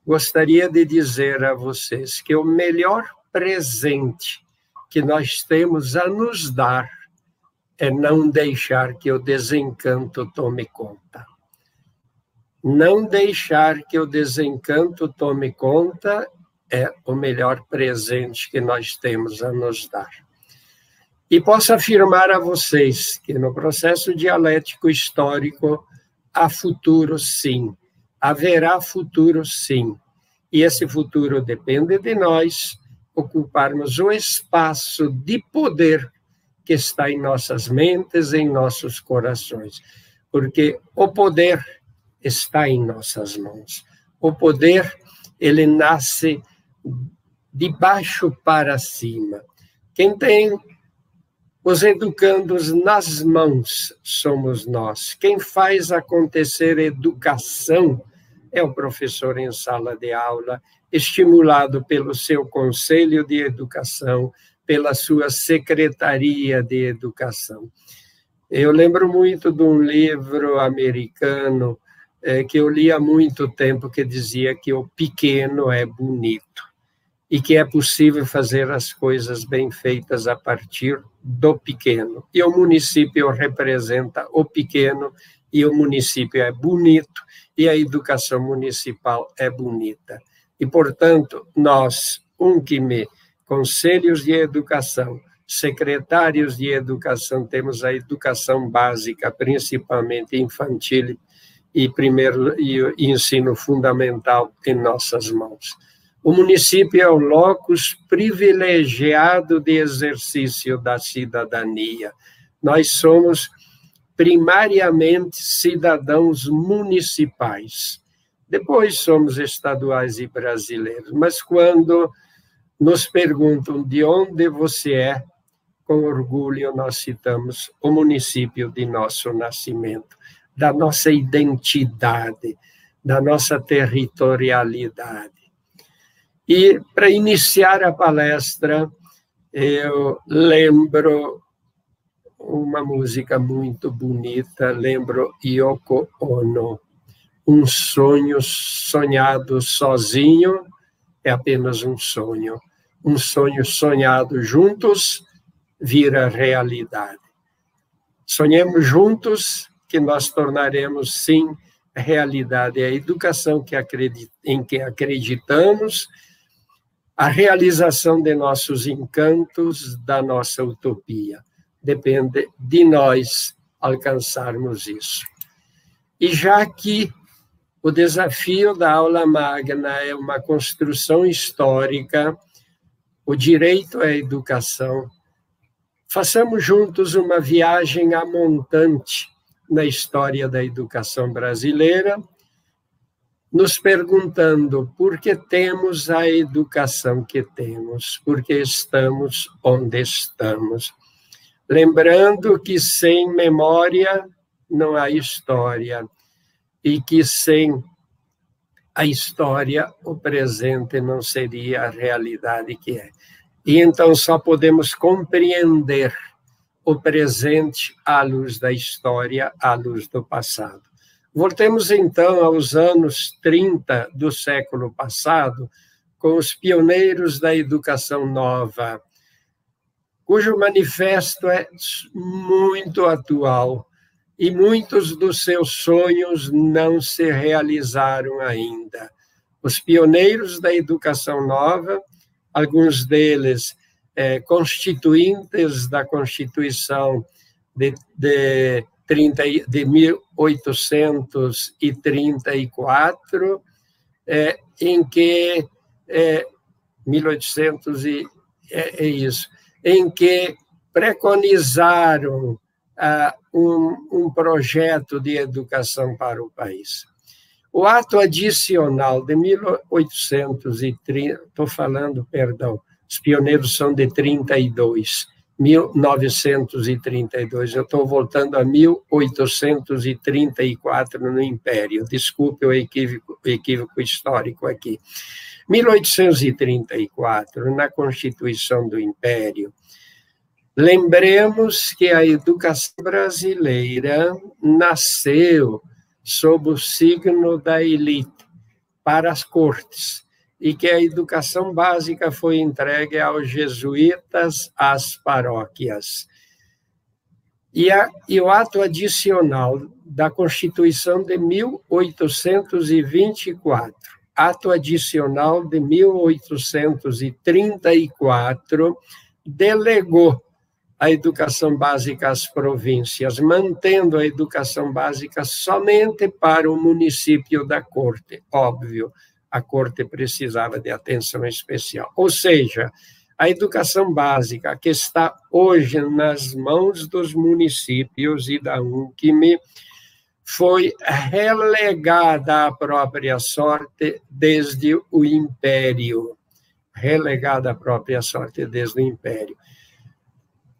gostaria de dizer a vocês que o melhor presente que nós temos a nos dar é não deixar que o desencanto tome conta. Não deixar que o desencanto tome conta é o melhor presente que nós temos a nos dar. E posso afirmar a vocês que no processo dialético histórico há futuro, sim. Haverá futuro, sim. E esse futuro depende de nós ocuparmos o espaço de poder que está em nossas mentes, em nossos corações. Porque o poder está em nossas mãos. O poder, ele nasce de baixo para cima. Quem tem os educandos nas mãos somos nós. Quem faz acontecer educação é o professor em sala de aula, estimulado pelo seu conselho de educação, pela sua secretaria de educação. Eu lembro muito de um livro americano que eu li há muito tempo, que dizia que o pequeno é bonito e que é possível fazer as coisas bem feitas a partir do pequeno. E o município representa o pequeno, e o município é bonito, e a educação municipal é bonita. E, portanto, nós, conselhos de educação, secretários de educação, temos a educação básica, principalmente infantil e ensino fundamental em nossas mãos. O município é o locus privilegiado de exercício da cidadania. Nós somos primariamente cidadãos municipais. Depois somos estaduais e brasileiros. Mas quando nos perguntam de onde você é, com orgulho nós citamos o município de nosso nascimento, da nossa identidade, da nossa territorialidade. E, para iniciar a palestra, eu lembro uma música muito bonita, lembro Yoko Ono. Um sonho sonhado sozinho é apenas um sonho. Um sonho sonhado juntos vira realidade. Sonhemos juntos que nós tornaremos, sim, realidade. A educação em que acreditamos, a realização de nossos encantos, da nossa utopia. Depende de nós alcançarmos isso. E já que o desafio da aula magna é uma construção histórica, o direito à educação, façamos juntos uma viagem a montante na história da educação brasileira, nos perguntando por que temos a educação que temos, por que estamos onde estamos. Lembrando que sem memória não há história, e que sem a história o presente não seria a realidade que é. E então só podemos compreender o presente à luz da história, à luz do passado. Voltemos, então, aos anos 30 do século passado, com os pioneiros da educação nova, cujo manifesto é muito atual e muitos dos seus sonhos não se realizaram ainda. Os pioneiros da educação nova, alguns deles constituintes da Constituição de 1834, em que 1800 em que preconizaram um projeto de educação para o país. O ato adicional de 1830, os pioneiros são de 1932, eu estou voltando a 1834 no Império, desculpe o equívoco histórico aqui. 1834, na Constituição do Império, lembremos que a educação brasileira nasceu sob o signo da elite para as cortes, e que a educação básica foi entregue aos jesuítas, às paróquias. E o ato adicional da Constituição de 1824, ato adicional de 1834, delegou a educação básica às províncias, mantendo a educação básica somente para o município da corte. Óbvio, a corte precisava de atenção especial. Ou seja, a educação básica que está hoje nas mãos dos municípios e da UNCM foi relegada à própria sorte desde o Império. Relegada à própria sorte desde o Império.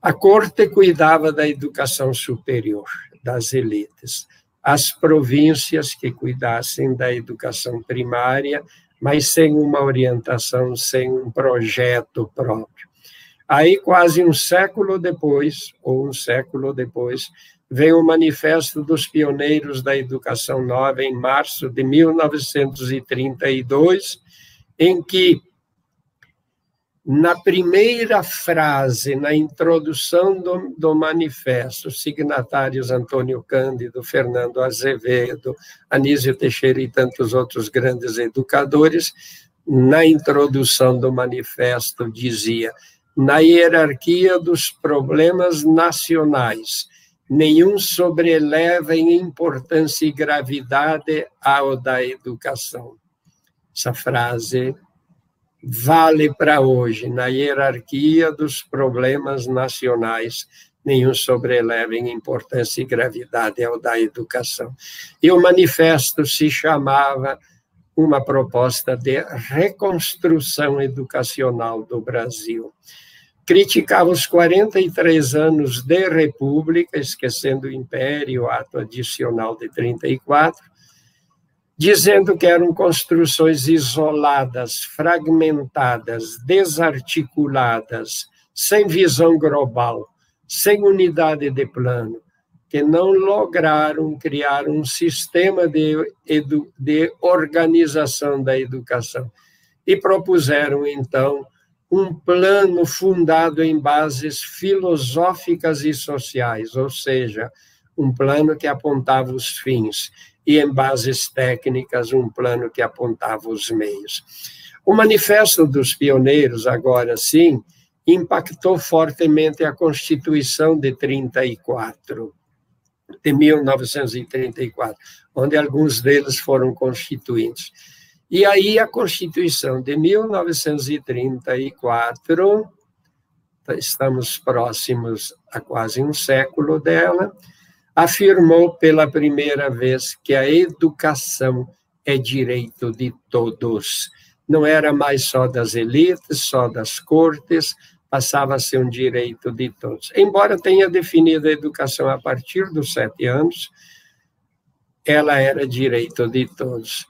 A corte cuidava da educação superior, das elites. As províncias que cuidassem da educação primária, mas sem uma orientação, sem um projeto próprio. Aí, quase um século depois, vem o Manifesto dos Pioneiros da Educação Nova, em março de 1932, em que, na primeira frase, na introdução do manifesto, signatários Antônio Cândido, Fernando Azevedo, Anísio Teixeira e tantos outros grandes educadores, na introdução do manifesto dizia: na hierarquia dos problemas nacionais, nenhum sobreleva em importância e gravidade ao da educação. Essa frase vale para hoje. Na hierarquia dos problemas nacionais, nenhum sobreleva em importância e gravidade ao da educação. E o manifesto se chamava Uma Proposta de Reconstrução Educacional do Brasil. Criticava os 43 anos de república, esquecendo o Império, o ato adicional de 34, dizendo que eram construções isoladas, fragmentadas, desarticuladas, sem visão global, sem unidade de plano, que não lograram criar um sistema de organização da educação. E propuseram, então, um plano fundado em bases filosóficas e sociais, ou seja, um plano que apontava os fins, e em bases técnicas, um plano que apontava os meios. O Manifesto dos Pioneiros, agora sim, impactou fortemente a Constituição de 1934, onde alguns deles foram constituintes. E aí a Constituição de 1934, estamos próximos a quase um século dela, afirmou pela primeira vez que a educação é direito de todos. Não era mais só das elites, só das cortes, passava a ser um direito de todos. Embora tenha definido a educação a partir dos 7 anos, ela era direito de todos.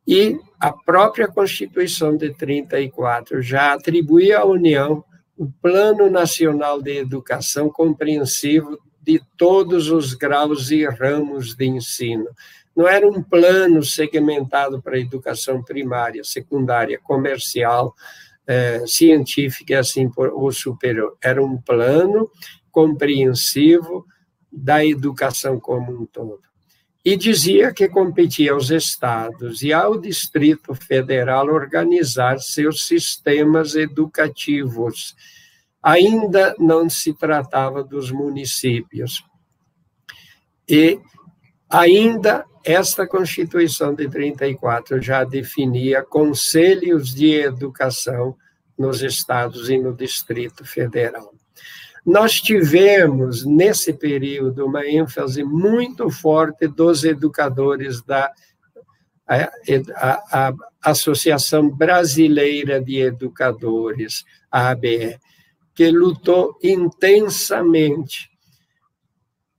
E a própria Constituição de 34 já atribuía à União o Plano Nacional de Educação compreensivo de todos os graus e ramos de ensino, não era um plano segmentado para a educação primária, secundária, comercial, científica e assim por superior. Era um plano compreensivo da educação como um todo. E dizia que competia aos estados e ao Distrito Federal organizar seus sistemas educativos. Ainda não se tratava dos municípios. E ainda esta Constituição de 34 já definia conselhos de educação nos estados e no Distrito Federal. Nós tivemos, nesse período, uma ênfase muito forte dos educadores da Associação Brasileira de Educadores, a ABE, que lutou intensamente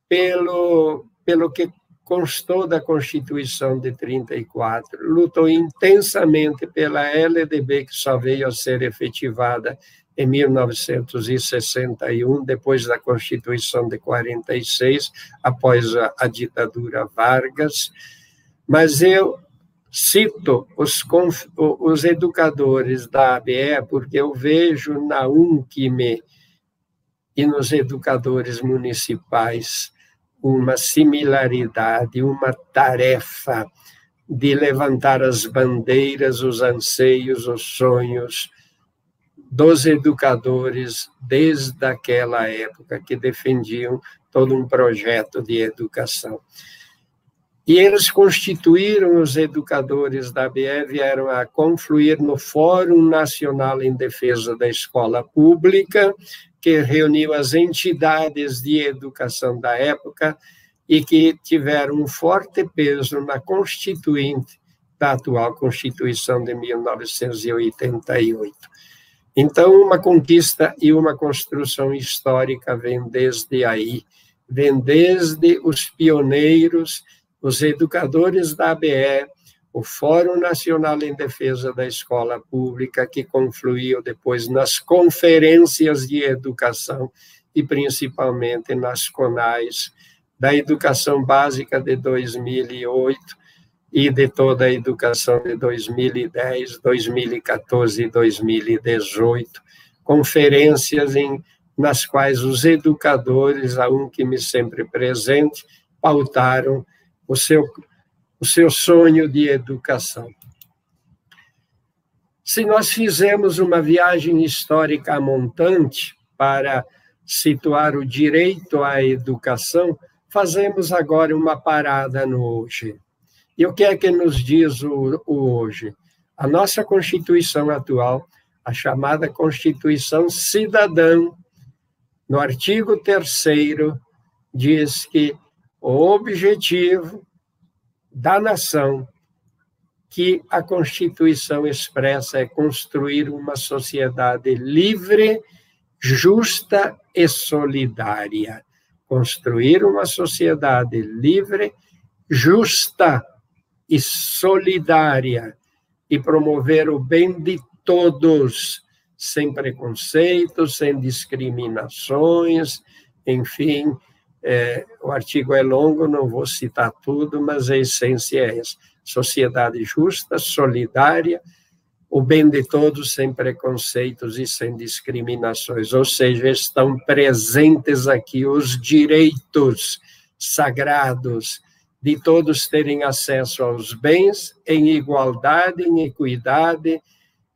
pelo que constou da Constituição de 34, lutou intensamente pela LDB, que só veio a ser efetivada em 1961, depois da Constituição de 46, após a ditadura Vargas. Mas eu cito os educadores da ABE, porque eu vejo na UNCIME e nos educadores municipais uma similaridade, uma tarefa de levantar as bandeiras, os anseios, os sonhos dos educadores desde aquela época, que defendiam todo um projeto de educação. E eles constituíram, os educadores da ABE, vieram a confluir no Fórum Nacional em Defesa da Escola Pública, que reuniu as entidades de educação da época e que tiveram um forte peso na constituinte da atual Constituição de 1988. Então, uma conquista e uma construção histórica vem desde aí, vem desde os pioneiros, os educadores da ABE, o Fórum Nacional em Defesa da Escola Pública, que confluiu depois nas conferências de educação e principalmente nas CONAIs, da Educação Básica de 2008 e de toda a educação de 2010, 2014 e 2018, conferências nas quais os educadores, a UNCIME sempre presente, pautaram o seu sonho de educação. Se nós fizermos uma viagem histórica a montante para situar o direito à educação, fazemos agora uma parada no hoje. E o que é que nos diz o hoje? A nossa Constituição atual, a chamada Constituição Cidadã, no artigo 3º, diz que o objetivo da nação que a Constituição expressa é construir uma sociedade livre, justa e solidária. Construir uma sociedade livre, justa e solidária, e promover o bem de todos, sem preconceitos, sem discriminações, enfim. O artigo é longo, não vou citar tudo, mas a essência é essa: sociedade justa, solidária, o bem de todos, sem preconceitos e sem discriminações. Ou seja, estão presentes aqui os direitos sagrados de todos terem acesso aos bens em igualdade, em equidade,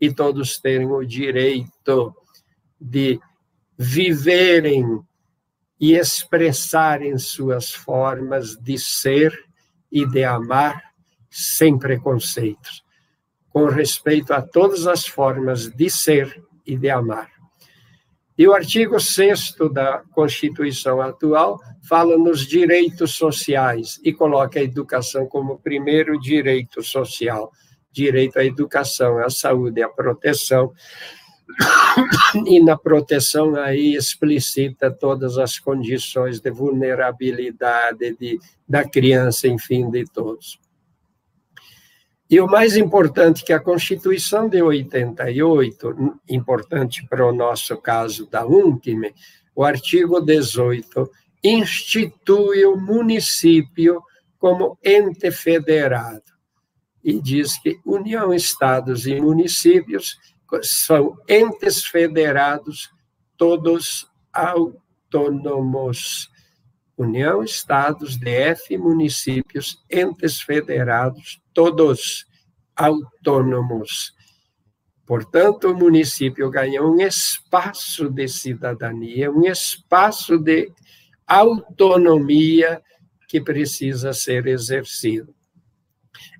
e todos terem o direito de viverem e expressarem suas formas de ser e de amar sem preconceitos, com respeito a todas as formas de ser e de amar. E o artigo 6º da Constituição atual fala nos direitos sociais e coloca a educação como primeiro direito social. Direito à educação, à saúde, à proteção. E na proteção aí explicita todas as condições de vulnerabilidade da criança, enfim, de todos. E o mais importante, que a Constituição de 88, importante para o nosso caso da UNCIME, o artigo 18, institui o município como ente federado. E diz que União, Estados e Municípios são entes federados, todos autônomos. União, Estados, DF, municípios, entes federados, todos autônomos. Portanto, o município ganha um espaço de cidadania, um espaço de autonomia que precisa ser exercido.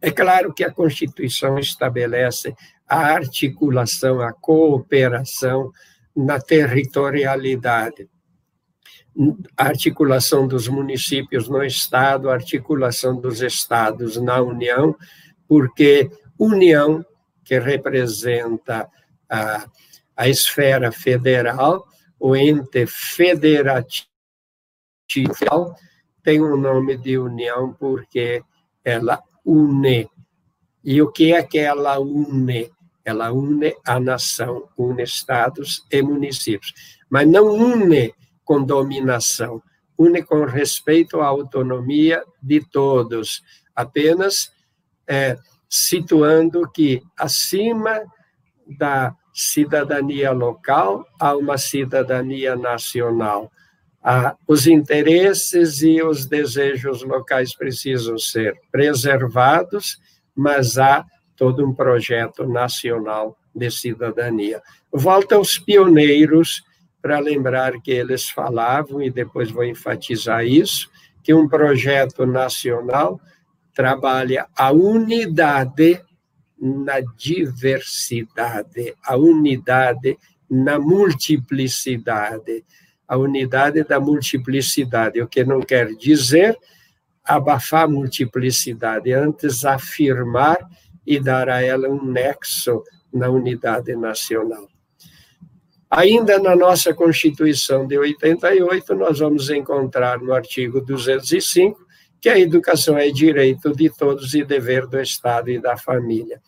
É claro que a Constituição estabelece a articulação, a cooperação na territorialidade. A articulação dos municípios no Estado, a articulação dos Estados na União, porque União, que representa a esfera federal, o ente federativo, tem o nome de União porque ela une. E o que ela une? Ela une a nação, une estados e municípios. Mas não une com dominação, une com respeito à autonomia de todos, apenas situando que acima da cidadania local há uma cidadania nacional. Os interesses e os desejos locais precisam ser preservados, mas há todo um projeto nacional de cidadania. Volto aos pioneiros, para lembrar que eles falavam, e depois vou enfatizar isso, que um projeto nacional trabalha a unidade na diversidade, a unidade na multiplicidade, a unidade da multiplicidade, o que não quer dizer abafar a multiplicidade, antes afirmar e dar a ela um nexo na unidade nacional. Ainda na nossa Constituição de 88, nós vamos encontrar no artigo 205 que a educação é direito de todos e dever do Estado e da família.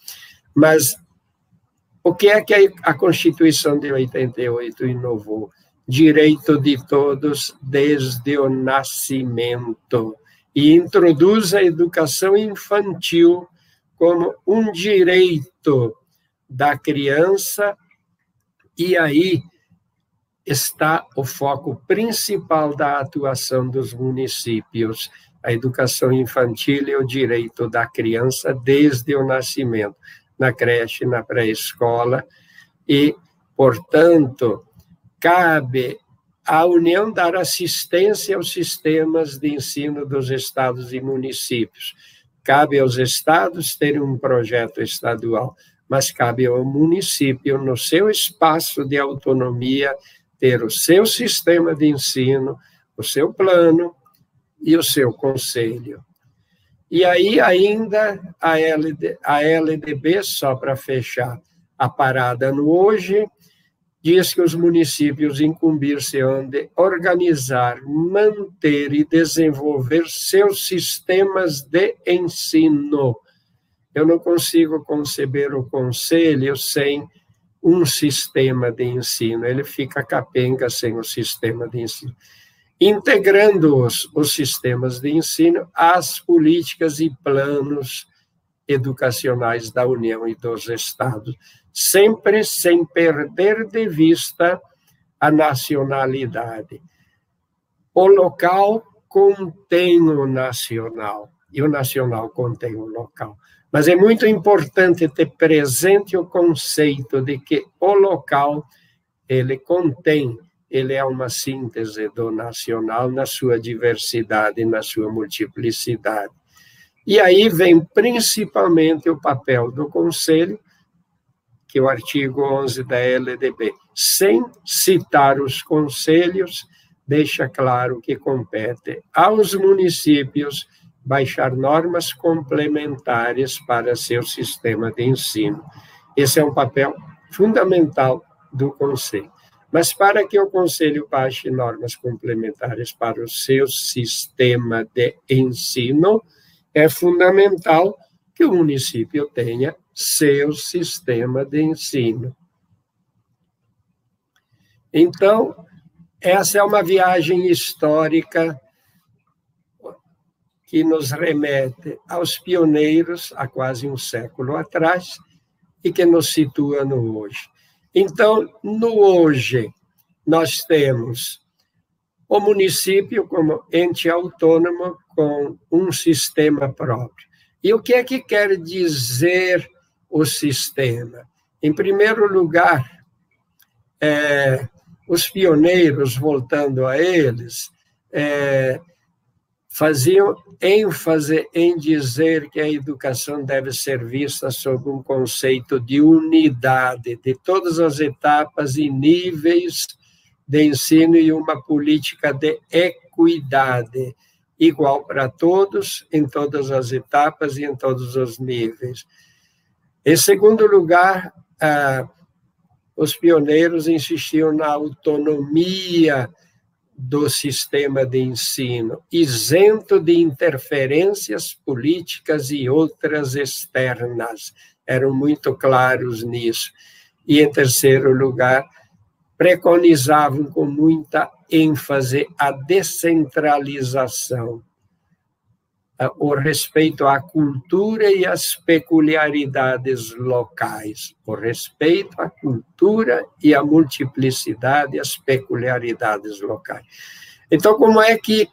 Mas o que é que a Constituição de 88 inovou? Direito de todos desde o nascimento, e introduz a educação infantil como um direito da criança, e aí está o foco principal da atuação dos municípios. A educação infantil é o direito da criança desde o nascimento, na creche, na pré-escola, e, portanto, cabe à União dar assistência aos sistemas de ensino dos estados e municípios. Cabe aos estados terem um projeto estadual, mas cabe ao município, no seu espaço de autonomia, ter o seu sistema de ensino, o seu plano e o seu conselho. E aí ainda a LDB, só para fechar a parada no hoje, diz que os municípios incumbir-se-ão de organizar, manter e desenvolver seus sistemas de ensino. Eu não consigo conceber o conselho sem um sistema de ensino, ele fica capenga sem o sistema de ensino. Integrando os sistemas de ensino às políticas e planos educacionais da União e dos Estados, sempre sem perder de vista a nacionalidade. O local contém o nacional, e o nacional contém o local. Mas é muito importante ter presente o conceito de que o local, ele contém, ele é uma síntese do nacional na sua diversidade, na sua multiplicidade. E aí vem principalmente o papel do Conselho, que é o artigo 11 da LDB, sem citar os conselhos, deixa claro que compete aos municípios baixar normas complementares para seu sistema de ensino. Esse é um papel fundamental do Conselho. Mas para que o Conselho baixe normas complementares para o seu sistema de ensino, é fundamental que o município tenha seu sistema de ensino. Então, essa é uma viagem histórica que nos remete aos pioneiros há quase um século atrás e que nos situa no hoje. Então, no hoje, nós temos o município como ente autônomo com um sistema próprio. E o que é que quer dizer o sistema? Em primeiro lugar, os pioneiros, voltando a eles, faziam ênfase em dizer que a educação deve ser vista sob um conceito de unidade de todas as etapas e níveis de ensino e uma política de equidade, igual para todos, em todas as etapas e em todos os níveis. Em segundo lugar, os pioneiros insistiam na autonomia do sistema de ensino, isento de interferências políticas e outras externas. Eram muito claros nisso. E, em terceiro lugar, preconizavam com muita ênfase a descentralização, o respeito à cultura e às peculiaridades locais, o respeito à cultura e à multiplicidade e às peculiaridades locais. Então, como é que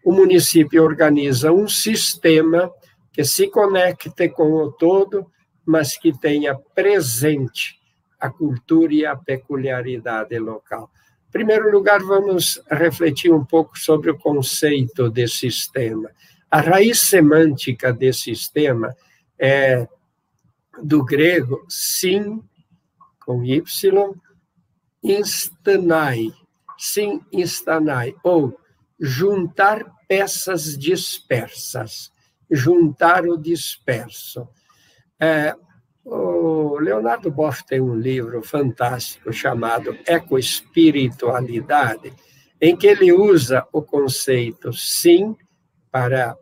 o município organiza um sistema que se conecte com o todo, mas que tenha presente a cultura e a peculiaridade local? Em primeiro lugar, vamos refletir um pouco sobre o conceito de sistema. A raiz semântica desse sistema é do grego sim, com y, instanai, sim, instanai, ou juntar peças dispersas, juntar o disperso. O Leonardo Boff tem um livro fantástico chamado Ecoespiritualidade, em que ele usa o conceito sim para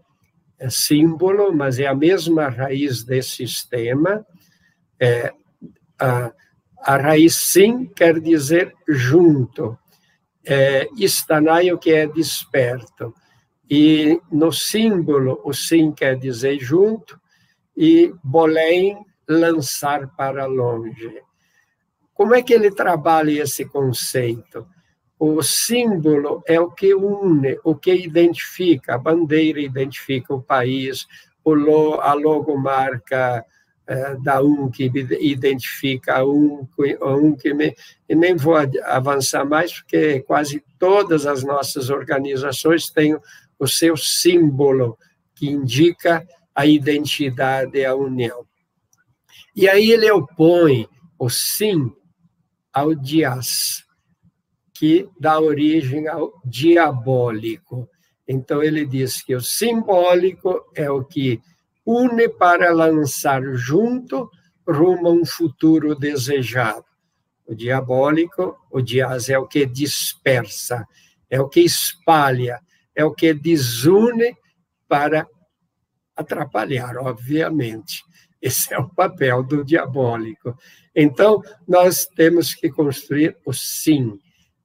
símbolo, mas é a mesma raiz desse sistema. A raiz sim quer dizer junto. Istanai, o que é desperto. E no símbolo, o sim quer dizer junto, e bolém, lançar para longe. Como é que ele trabalha esse conceito? O símbolo é o que une, o que identifica. A bandeira identifica o país, a logomarca da UNC identifica a UNC. E nem vou avançar mais, porque quase todas as nossas organizações têm o seu símbolo, que indica a identidade e a união. E aí ele opõe o sim ao dias, que dá origem ao diabólico. Então, ele diz que o simbólico é o que une para lançar junto rumo a um futuro desejado. O diabólico, o dias, é o que dispersa, é o que espalha, é o que desune para atrapalhar, obviamente. Esse é o papel do diabólico. Então, nós temos que construir o sim,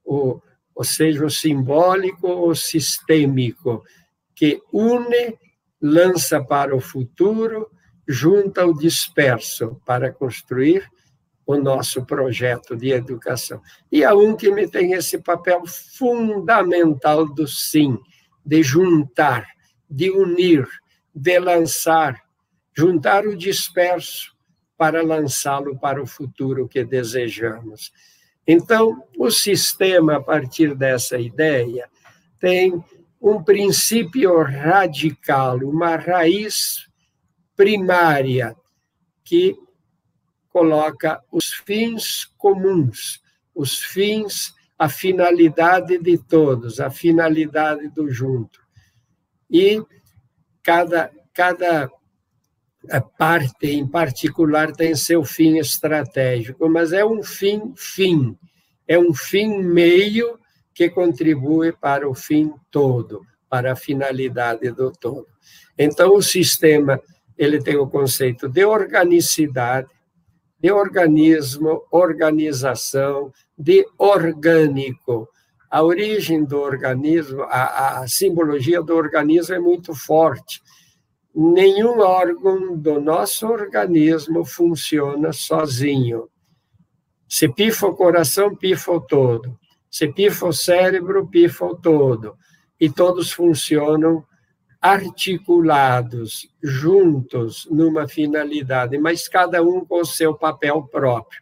ou seja, o simbólico ou sistêmico, que une, lança para o futuro, junta o disperso para construir o nosso projeto de educação. E a UNCM tem esse papel fundamental do sim, de juntar, de unir, de lançar, juntar o disperso para lançá-lo para o futuro que desejamos. Então, o sistema, a partir dessa ideia, tem um princípio radical, uma raiz primária, que coloca os fins comuns, os fins, a finalidade de todos, a finalidade do junto. E cada parte em particular tem seu fim estratégico, mas é um fim, é um fim meio que contribui para o fim todo, para a finalidade do todo. Então, o sistema, ele tem o conceito de organicidade, de organismo, organização, de orgânico. A origem do organismo, a simbologia do organismo é muito forte. Nenhum órgão do nosso organismo funciona sozinho. Se pifa o coração, pifa o todo. Se pifa o cérebro, pifa o todo. E todos funcionam articulados, juntos, numa finalidade, mas cada um com o seu papel próprio.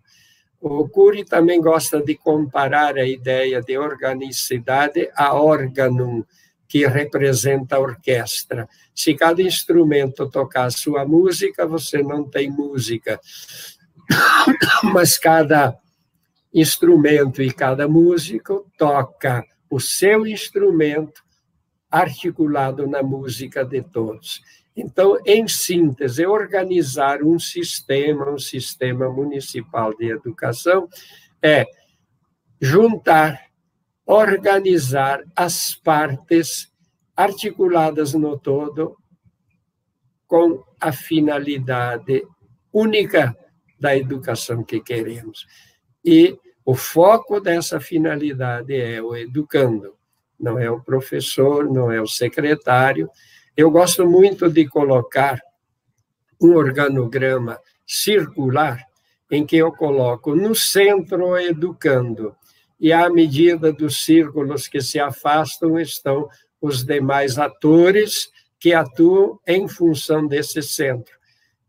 O Cury também gosta de comparar a ideia de organicidade a órgão, que representa a orquestra. Se cada instrumento tocar a sua música, você não tem música. Mas cada instrumento e cada músico toca o seu instrumento articulado na música de todos. Então, em síntese, organizar um sistema municipal de educação é juntar, organizar as partes articuladas no todo com a finalidade única da educação que queremos. E o foco dessa finalidade é o educando, não é o professor, não é o secretário. Eu gosto muito de colocar um organograma circular em que eu coloco no centro o educando, e à medida dos círculos que se afastam estão os demais atores que atuam em função desse centro.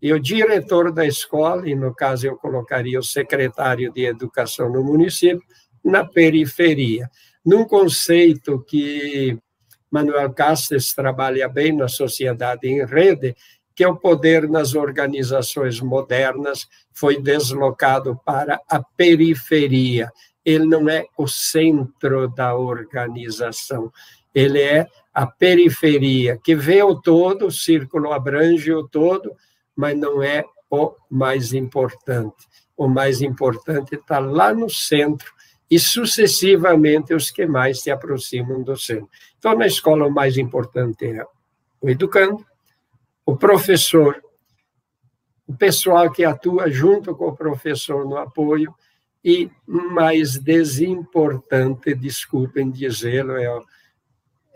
E o diretor da escola, e no caso eu colocaria o secretário de educação no município, na periferia. Num conceito que Manuel Castells trabalha bem na Sociedade em Rede, que o poder nas organizações modernas foi deslocado para a periferia. Ele não é o centro da organização, ele é a periferia, que vê o todo, o círculo abrange o todo, mas não é o mais importante. O mais importante está lá no centro, e sucessivamente os que mais se aproximam do centro. Então, na escola, o mais importante é o educando, o professor, o pessoal que atua junto com o professor no apoio, e mais desimportante, desculpem dizê-lo,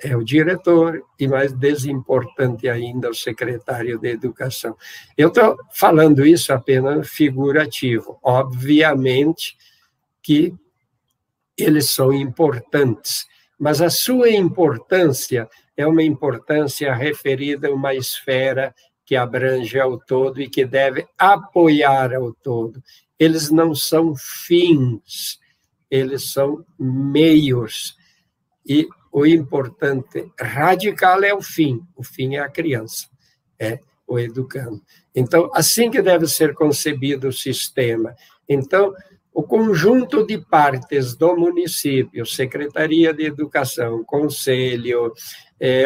é o diretor, e mais desimportante ainda, o secretário de educação. Eu estou falando isso apenas figurativo. Obviamente que eles são importantes, mas a sua importância é uma importância referida a uma esfera que abrange ao todo e que deve apoiar ao todo. Eles não são fins, eles são meios. E o importante radical é o fim é a criança, é o educando. Então, assim que deve ser concebido o sistema. Então, o conjunto de partes do município, Secretaria de Educação, Conselho,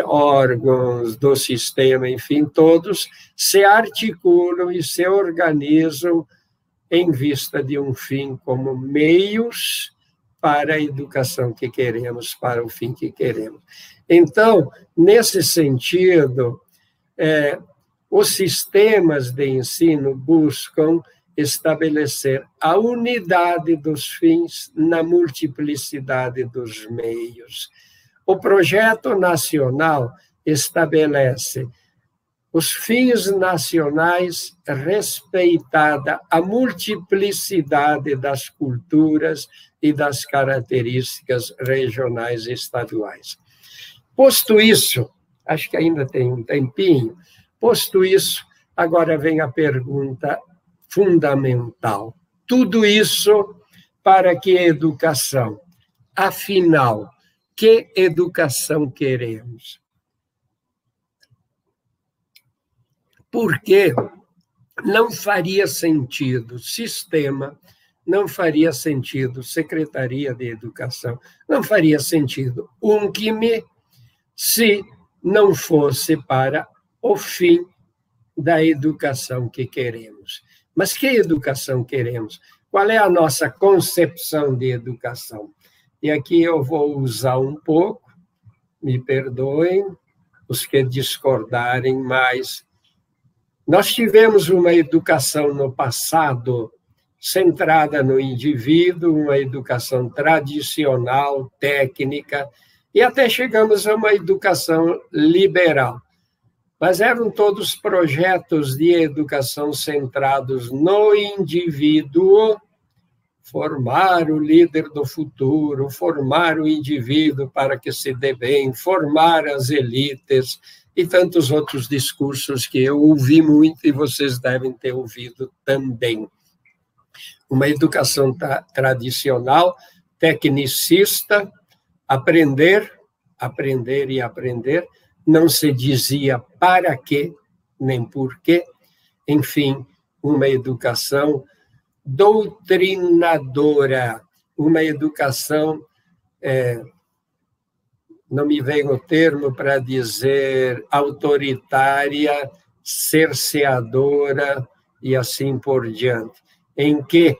órgãos do sistema, enfim, todos se articulam e se organizam em vista de um fim como meios para a educação que queremos, para o fim que queremos. Então, nesse sentido, os sistemas de ensino buscam estabelecer a unidade dos fins na multiplicidade dos meios. O projeto nacional estabelece os fins nacionais respeitada a multiplicidade das culturas e das características regionais e estaduais. Posto isso, acho que ainda tem um tempinho, posto isso, agora vem a pergunta fundamental. Tudo isso para que educação? Afinal, que educação queremos? Porque não faria sentido sistema, não faria sentido Secretaria de Educação, não faria sentido UNCIME, se não fosse para o fim da educação que queremos. Mas que educação queremos? Qual é a nossa concepção de educação? E aqui eu vou usar um pouco, me perdoem, os que discordarem, mas nós tivemos uma educação no passado centrada no indivíduo, uma educação tradicional, técnica, e até chegamos a uma educação liberal. Mas eram todos projetos de educação centrados no indivíduo, formar o líder do futuro, formar o indivíduo para que se dê bem, formar as elites e tantos outros discursos que eu ouvi muito e vocês devem ter ouvido também. Uma educação tradicional, tecnicista, aprender, aprender e aprender, não se dizia para quê, nem por quê, enfim, uma educação doutrinadora, uma educação, não me vem o termo para dizer autoritária, cerceadora e assim por diante, em que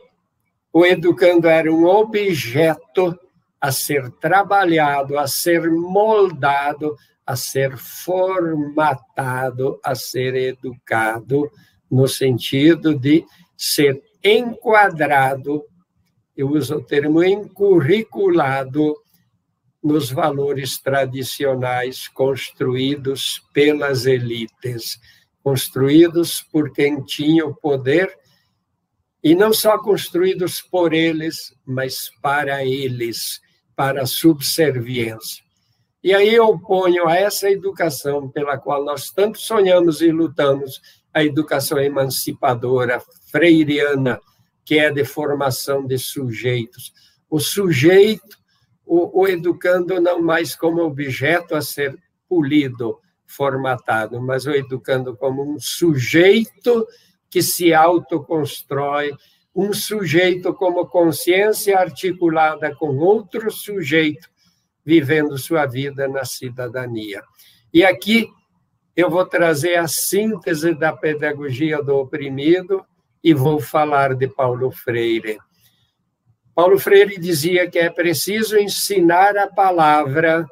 o educando era um objeto a ser trabalhado, a ser moldado, a ser formatado, a ser educado, no sentido de ser enquadrado, eu uso o termo encurriculado, nos valores tradicionais construídos pelas elites, construídos por quem tinha o poder, e não só construídos por eles, mas para eles, para a subserviência. E aí eu ponho a essa educação pela qual nós tanto sonhamos e lutamos, a educação emancipadora, freiriana, que é de formação de sujeitos. O sujeito, o educando não mais como objeto a ser polido, formatado, mas o educando como um sujeito que se autoconstrói, um sujeito como consciência articulada com outro sujeito, vivendo sua vida na cidadania. E aqui eu vou trazer a síntese da pedagogia do oprimido e vou falar de Paulo Freire. Paulo Freire dizia que é preciso ensinar a palavra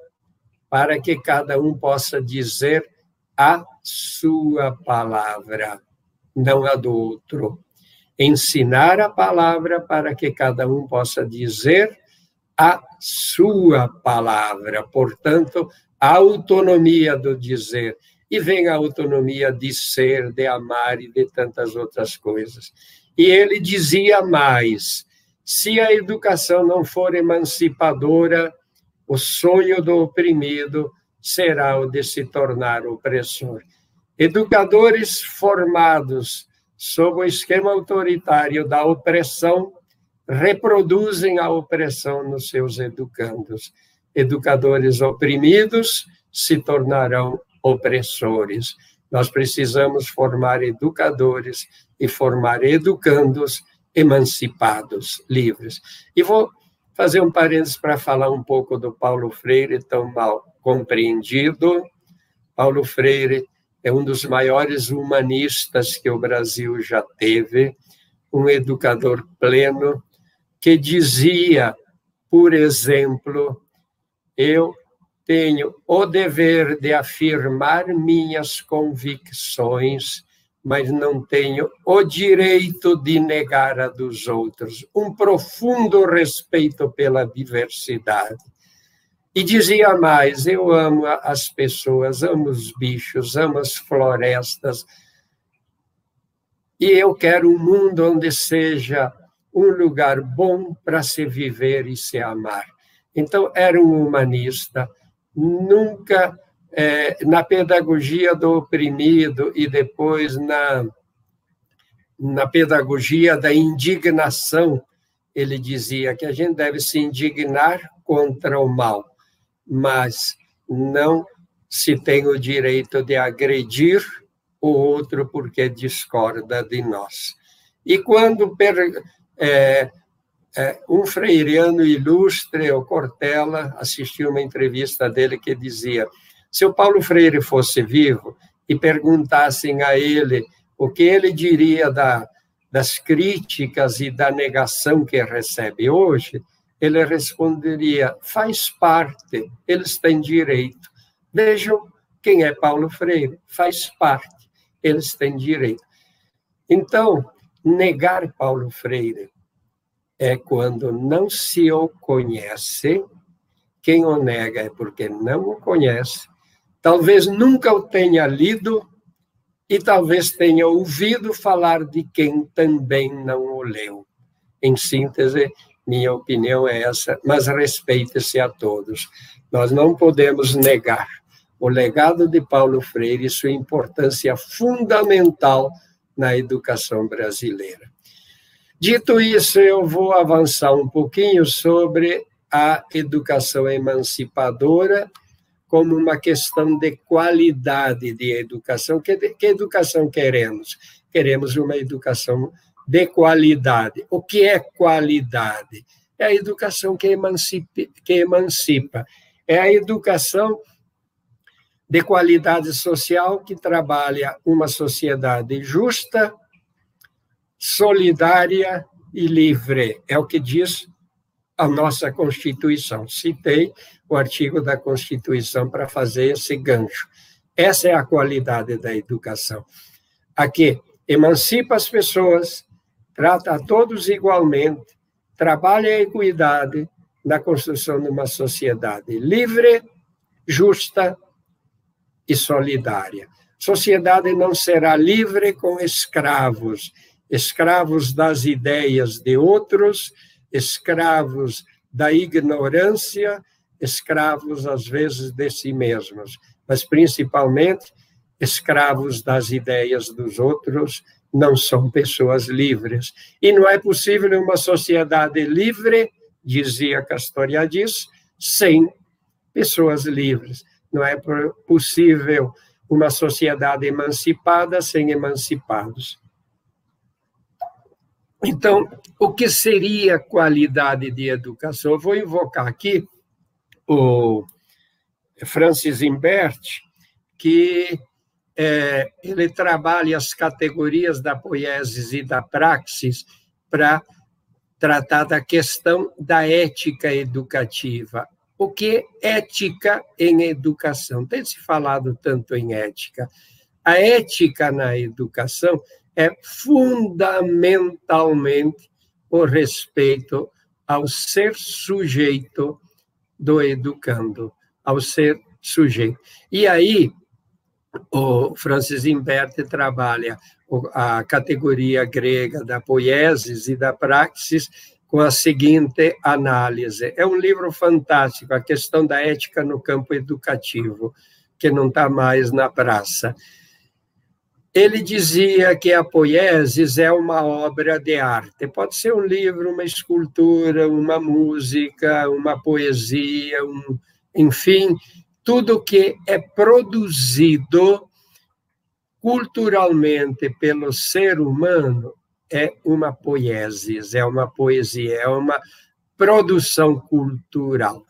para que cada um possa dizer a sua palavra, não a do outro. Ensinar a palavra para que cada um possa dizer a sua palavra. Portanto, a autonomia do dizer. E vem a autonomia de ser, de amar e de tantas outras coisas. E ele dizia mais, se a educação não for emancipadora, o sonho do oprimido será o de se tornar opressor. Educadores formados sob o esquema autoritário da opressão reproduzem a opressão nos seus educandos. Educadores oprimidos se tornarão opressores. Nós precisamos formar educadores e formar educandos emancipados, livres. E vou fazer um parênteses para falar um pouco do Paulo Freire, tão mal compreendido. Paulo Freire é um dos maiores humanistas que o Brasil já teve, um educador pleno, que dizia, por exemplo, eu tenho o dever de afirmar minhas convicções, mas não tenho o direito de negar a dos outros. Um profundo respeito pela diversidade. E dizia mais, eu amo as pessoas, amo os bichos, amo as florestas, e eu quero um mundo onde seja um lugar bom para se viver e se amar. Então, era um humanista, nunca, na pedagogia do oprimido e depois na pedagogia da indignação, ele dizia que a gente deve se indignar contra o mal, mas não se tem o direito de agredir o outro porque discorda de nós. E quando um freiriano ilustre, o Cortella, assistiu uma entrevista dele que dizia, se o Paulo Freire fosse vivo e perguntassem a ele o que ele diria das críticas e da negação que recebe hoje, ele responderia, faz parte, eles têm direito. Vejam quem é Paulo Freire, faz parte, eles têm direito. Então, Negar Paulo Freire é quando não se o conhece. Quem o nega é porque não o conhece, talvez nunca o tenha lido e talvez tenha ouvido falar de quem também não o leu. Em síntese, minha opinião é essa, mas respeite-se a todos. Nós não podemos negar o legado de Paulo Freire e sua importância fundamental na educação brasileira. Dito isso, eu vou avançar um pouquinho sobre a educação emancipadora como uma questão de qualidade de educação. Que educação queremos? Queremos uma educação de qualidade. O que é qualidade? É a educação que emancipa. É a educação de qualidade social que trabalha uma sociedade justa, solidária e livre. É o que diz a nossa Constituição. Citei o artigo da Constituição para fazer esse gancho. Essa é a qualidade da educação. A que emancipa as pessoas, trata a todos igualmente, trabalha a equidade na construção de uma sociedade livre, justa e solidária. Sociedade não será livre com escravos, escravos das ideias de outros, escravos da ignorância, escravos, às vezes, de si mesmos, mas, principalmente, escravos das ideias dos outros, não são pessoas livres. E não é possível uma sociedade livre, dizia Castoriadis, sem pessoas livres. Não é possível uma sociedade emancipada sem emancipados. Então, o que seria qualidade de educação? Eu vou invocar aqui o Francis Imbert, que ele trabalha as categorias da poiesis e da praxis para tratar da questão da ética educativa. O que é ética em educação? Tem se falado tanto em ética. A ética na educação é fundamentalmente o respeito ao ser sujeito do educando, ao ser sujeito. E aí, o Francis Imbert trabalha a categoria grega da poiesis e da praxis com a seguinte análise. É um livro fantástico, a questão da ética no campo educativo, que não está mais na praça. Ele dizia que a poiesis é uma obra de arte. Pode ser um livro, uma escultura, uma música, uma poesia, enfim, tudo que é produzido culturalmente pelo ser humano é uma poiesis, é uma poesia, é uma produção cultural.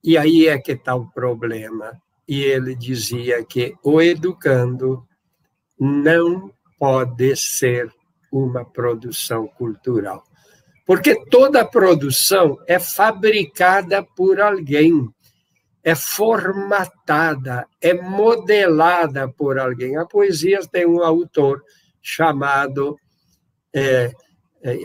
E aí é que está o problema. E ele dizia que o educando não pode ser uma produção cultural. Porque toda produção é fabricada por alguém, é formatada, é modelada por alguém. A poesia tem um autor chamado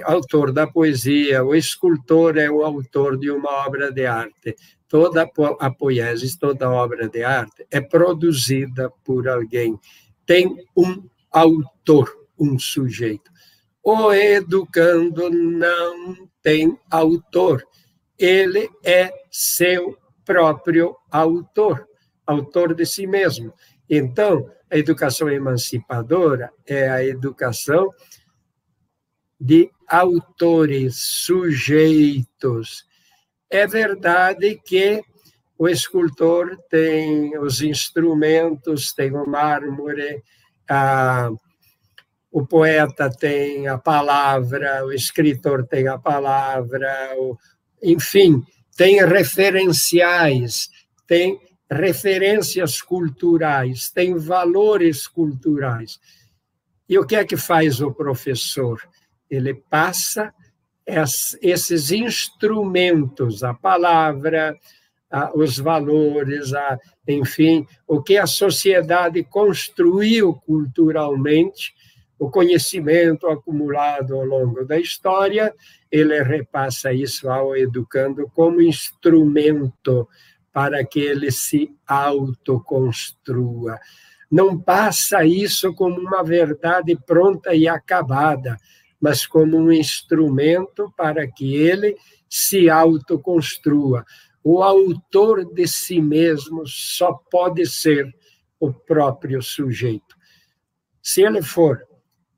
autor da poesia, o escultor é o autor de uma obra de arte. Toda a poiesis, toda obra de arte é produzida por alguém. Tem um autor, um sujeito. O educando não tem autor. Ele é seu próprio autor, autor de si mesmo. Então, a educação emancipadora é a educação de autores, sujeitos. É verdade que o escultor tem os instrumentos, tem o mármore, o poeta tem a palavra, o escritor tem a palavra, enfim, tem referenciais, tem referências culturais, tem valores culturais. E o que é que faz o professor? Ele passa esses instrumentos, a palavra, os valores, enfim, o que a sociedade construiu culturalmente o conhecimento acumulado ao longo da história, ele repassa isso ao educando como instrumento para que ele se autoconstrua. Não passa isso como uma verdade pronta e acabada, mas como um instrumento para que ele se autoconstrua. O autor de si mesmo só pode ser o próprio sujeito. Se ele for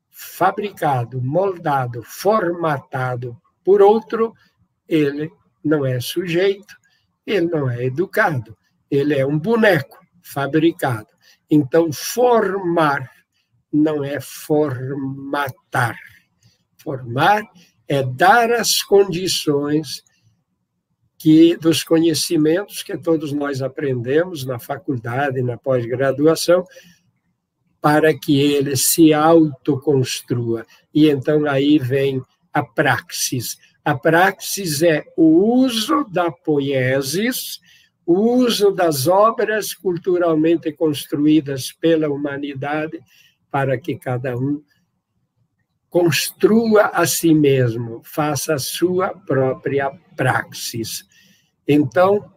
fabricado, moldado, formatado por outro, ele não é sujeito, ele não é educado, ele é um boneco fabricado. Então, formar não é formatar. Formar é dar as condições dos conhecimentos que todos nós aprendemos na faculdade, na pós-graduação, para que ele se autoconstrua. E então aí vem a praxis. A praxis é o uso da poiesis, o uso das obras culturalmente construídas pela humanidade, para que cada um construa a si mesmo, faça a sua própria praxis. Então,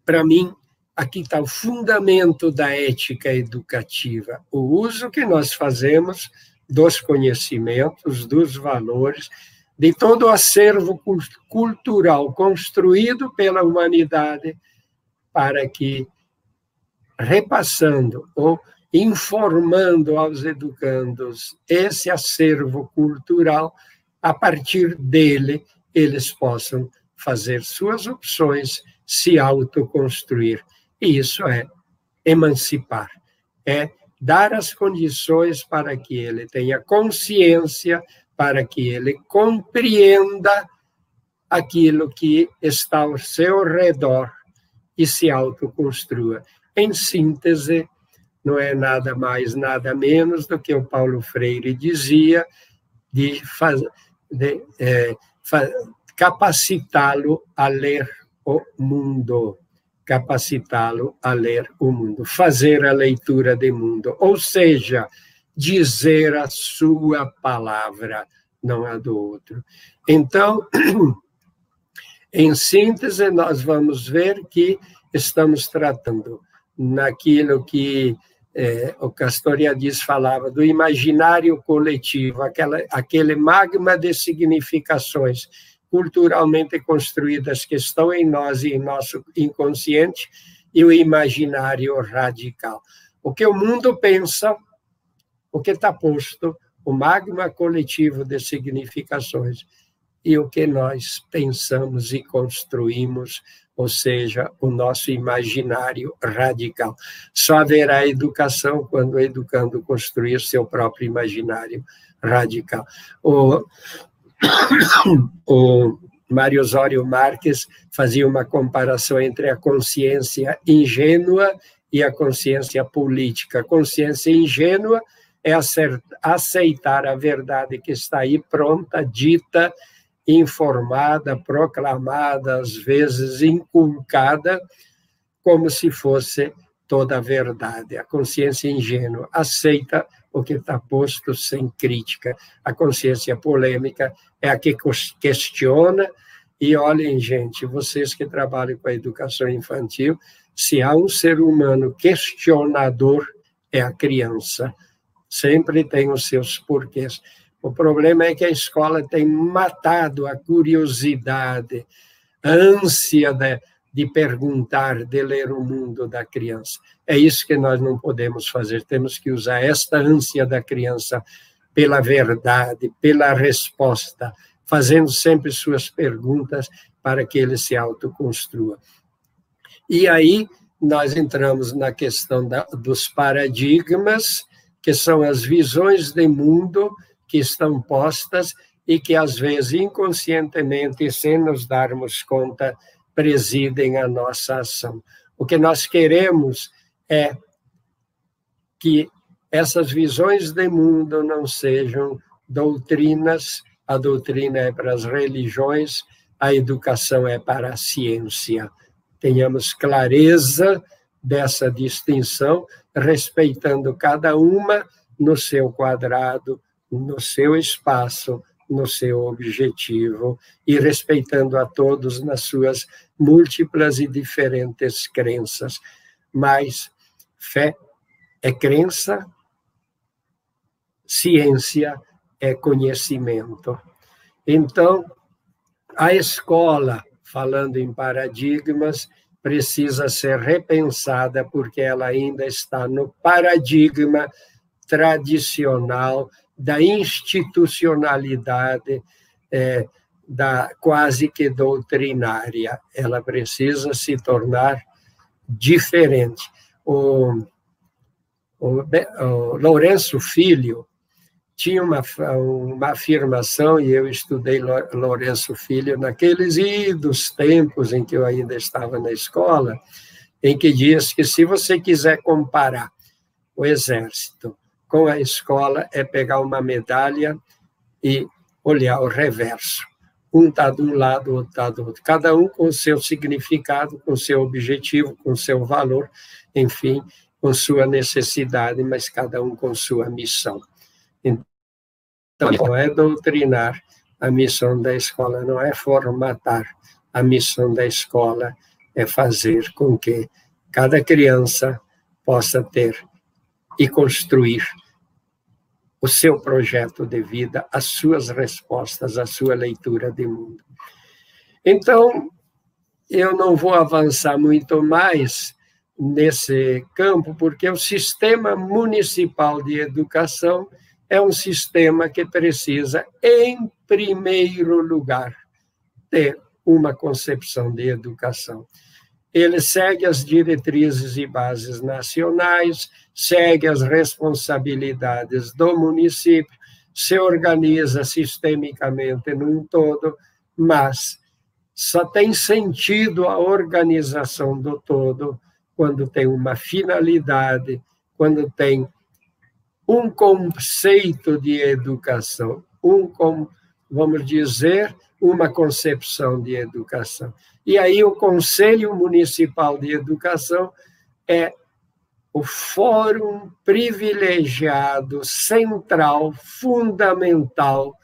para mim, aqui está o fundamento da ética educativa, o uso que nós fazemos dos conhecimentos, dos valores, de todo o acervo cultural construído pela humanidade, para que, repassando ou informando aos educandos esse acervo cultural, a partir dele eles possam fazer suas opções, se autoconstruir. E isso é emancipar, é dar as condições para que ele tenha consciência, para que ele compreenda aquilo que está ao seu redor e se autoconstrua. Em síntese, não é nada mais, nada menos do que o Paulo Freire dizia, de capacitá-lo a ler o mundo. Capacitá-lo a ler o mundo, fazer a leitura do mundo, ou seja, dizer a sua palavra, não a do outro. Então, em síntese, nós vamos ver que estamos tratando naquilo que o Castoriadis falava, do imaginário coletivo, aquele magma de significações culturalmente construídas que estão em nós e em nosso inconsciente, e o imaginário radical. O que o mundo pensa, o que está posto, o magma coletivo de significações, e o que nós pensamos e construímos, ou seja, o nosso imaginário radical. Só haverá educação quando o educando construir seu próprio imaginário radical. O Mário Osório Marques fazia uma comparação entre a consciência ingênua e a consciência política. A consciência ingênua é aceitar a verdade que está aí pronta, dita, informada, proclamada, às vezes inculcada, como se fosse toda a verdade. A consciência ingênua aceita o que está posto sem crítica. A consciência polêmica é a que questiona. E olhem, gente, vocês que trabalham com a educação infantil, se há um ser humano questionador, é a criança. Sempre tem os seus porquês. O problema é que a escola tem matado a curiosidade, a ânsia de perguntar, de ler o mundo da criança. É isso que nós não podemos fazer. Temos que usar esta ânsia da criança pela verdade, pela resposta, fazendo sempre suas perguntas para que ele se autoconstrua. E aí nós entramos na questão dos paradigmas, que são as visões de mundo que estão postas e que, às vezes, inconscientemente, sem nos darmos conta, presidem a nossa ação. O que nós queremos é que essas visões de mundo não sejam doutrinas, a doutrina é para as religiões, a educação é para a ciência. Tenhamos clareza dessa distinção, respeitando cada uma no seu quadrado, no seu espaço, no seu objetivo, e respeitando a todos nas suas múltiplas e diferentes crenças. Mas fé é crença, ciência é conhecimento. Então, a escola, falando em paradigmas, precisa ser repensada, porque ela ainda está no paradigma tradicional da institucionalidade, da quase que doutrinária. Ela precisa se tornar diferente. O Lourenço Filho tinha uma afirmação, e eu estudei Lourenço Filho naqueles idos tempos em que eu ainda estava na escola, em que diz que se você quiser comparar o exército com a escola, é pegar uma medalha e olhar o reverso. Um está de um lado, o outro está do outro. Cada um com o seu significado, com o seu objetivo, com o seu valor, enfim, com sua necessidade, mas cada um com sua missão. Então, não é doutrinar, a missão da escola não é formatar, a missão da escola é fazer com que cada criança possa ter e construir o seu projeto de vida, as suas respostas, a sua leitura de mundo. Então, eu não vou avançar muito mais nesse campo, porque o sistema municipal de educação é um sistema que precisa, em primeiro lugar, ter uma concepção de educação. Ele segue as diretrizes e bases nacionais, segue as responsabilidades do município, se organiza sistemicamente num todo, mas só tem sentido a organização do todo quando tem uma finalidade, quando tem um conceito de educação, vamos dizer, uma concepção de educação. E aí o Conselho Municipal de Educação é o fórum privilegiado, central, fundamental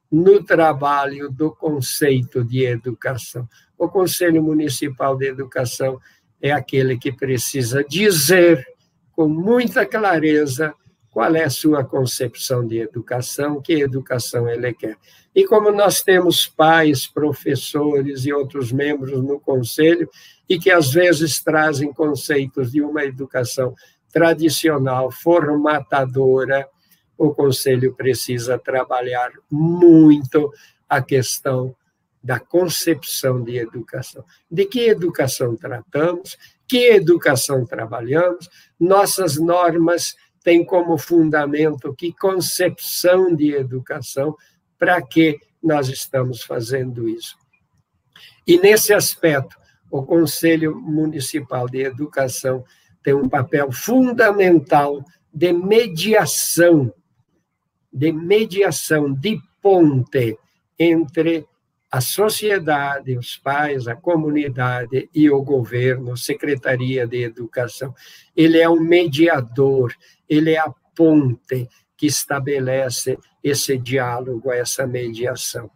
no trabalho do conceito de educação. O Conselho Municipal de Educação é aquele que precisa dizer com muita clareza qual é a sua concepção de educação, que educação ele quer. E como nós temos pais, professores e outros membros no Conselho, e que às vezes trazem conceitos de uma educação tradicional, formatadora, o Conselho precisa trabalhar muito a questão da concepção de educação. De que educação tratamos, que educação trabalhamos, nossas normas têm como fundamento que concepção de educação, para que nós estamos fazendo isso. E nesse aspecto, o Conselho Municipal de Educação tem um papel fundamental de mediação, de ponte entre a sociedade, os pais, a comunidade e o governo, Secretaria de Educação. Ele é um mediador, ele é a ponte que estabelece esse diálogo, essa mediação.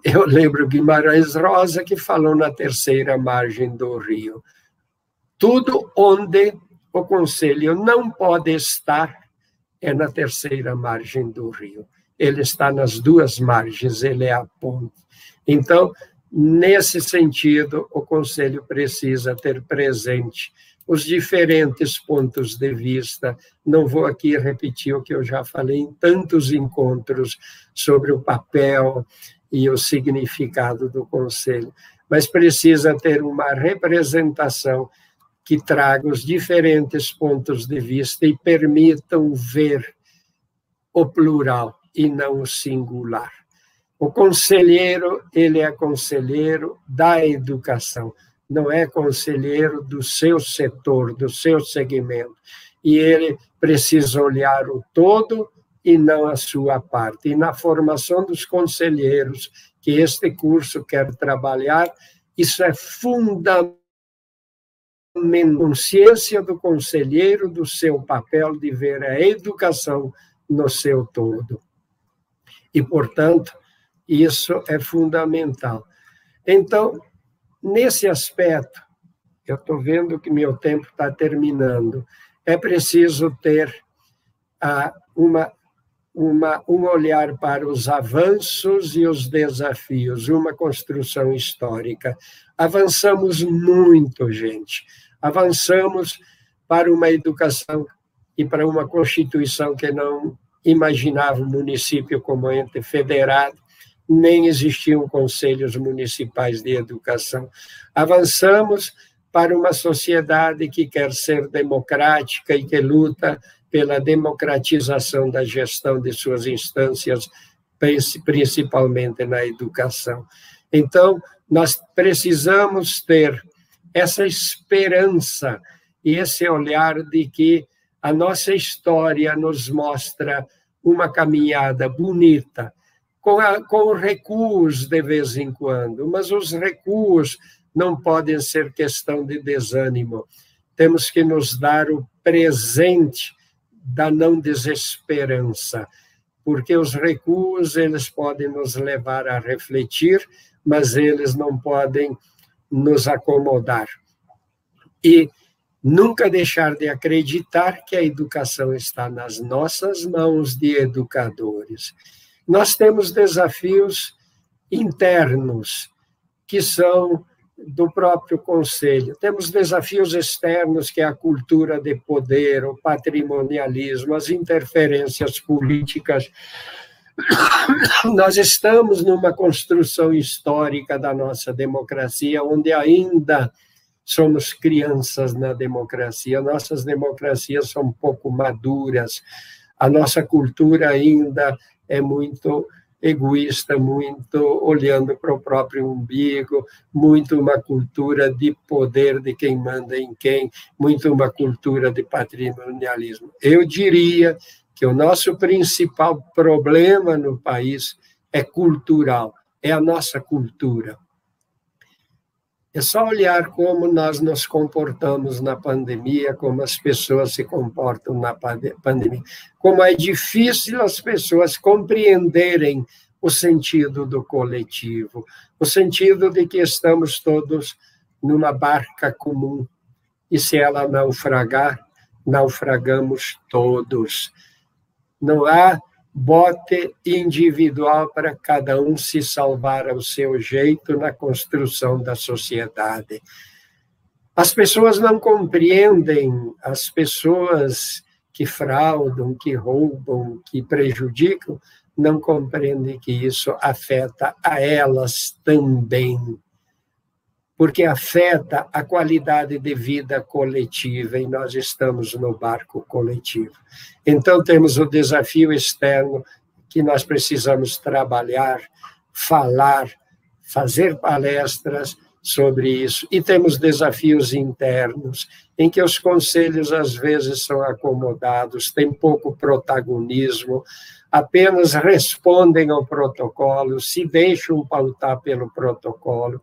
Eu lembro Guimarães Rosa, que falou na terceira margem do rio. Tudo onde o Conselho não pode estar é na terceira margem do rio. Ele está nas duas margens, ele é a ponte. Então, nesse sentido, o Conselho precisa ter presente os diferentes pontos de vista. Não vou aqui repetir o que eu já falei em tantos encontros sobre o papel e o significado do Conselho, mas precisa ter uma representação que traga os diferentes pontos de vista e permitam ver o plural e não o singular. O conselheiro, ele é conselheiro da educação, não é conselheiro do seu setor, do seu segmento. E ele precisa olhar o todo e não a sua parte. E na formação dos conselheiros, que este curso quer trabalhar, isso é fundamental consciência do conselheiro do seu papel de ver a educação no seu todo. E, portanto, isso é fundamental. Então, nesse aspecto, eu estou vendo que meu tempo está terminando, é preciso ter um olhar para os avanços e os desafios, uma construção histórica. Avançamos muito, gente. Avançamos para uma educação e para uma Constituição que não imaginava o município como ente federado, nem existiam conselhos municipais de educação. Avançamos para uma sociedade que quer ser democrática e que luta pela democratização da gestão de suas instâncias, principalmente na educação. Então, nós precisamos ter essa esperança e esse olhar de que a nossa história nos mostra uma caminhada bonita, com recuos de vez em quando, mas os recuos não podem ser questão de desânimo. Temos que nos dar o presente da não desesperança, porque os recuos eles podem nos levar a refletir, mas eles não podem nos acomodar. E nunca deixar de acreditar que a educação está nas nossas mãos de educadores. Nós temos desafios internos, que são do próprio Conselho. Temos desafios externos, que é a cultura de poder, o patrimonialismo, as interferências políticas. Nós estamos numa construção histórica da nossa democracia, onde ainda somos crianças na democracia. Nossas democracias são um pouco maduras. A nossa cultura ainda é muito egoísta, muito olhando para o próprio umbigo, muito uma cultura de poder de quem manda em quem, muito uma cultura de patrimonialismo. Eu diria que o nosso principal problema no país é cultural, é a nossa cultura. É só olhar como nós nos comportamos na pandemia, como as pessoas se comportam na pandemia, como é difícil as pessoas compreenderem o sentido do coletivo, o sentido de que estamos todos numa barca comum, e se ela naufragar, naufragamos todos. Não há bote individual para cada um se salvar ao seu jeito na construção da sociedade. As pessoas não compreendem, as pessoas que fraudam, que roubam, que prejudicam, não compreendem que isso afeta a elas também, porque afeta a qualidade de vida coletiva, e nós estamos no barco coletivo. Então, temos o desafio externo, que nós precisamos trabalhar, falar, fazer palestras sobre isso. E temos desafios internos, em que os conselhos, às vezes, são acomodados, têm pouco protagonismo, apenas respondem ao protocolo, se deixam pautar pelo protocolo,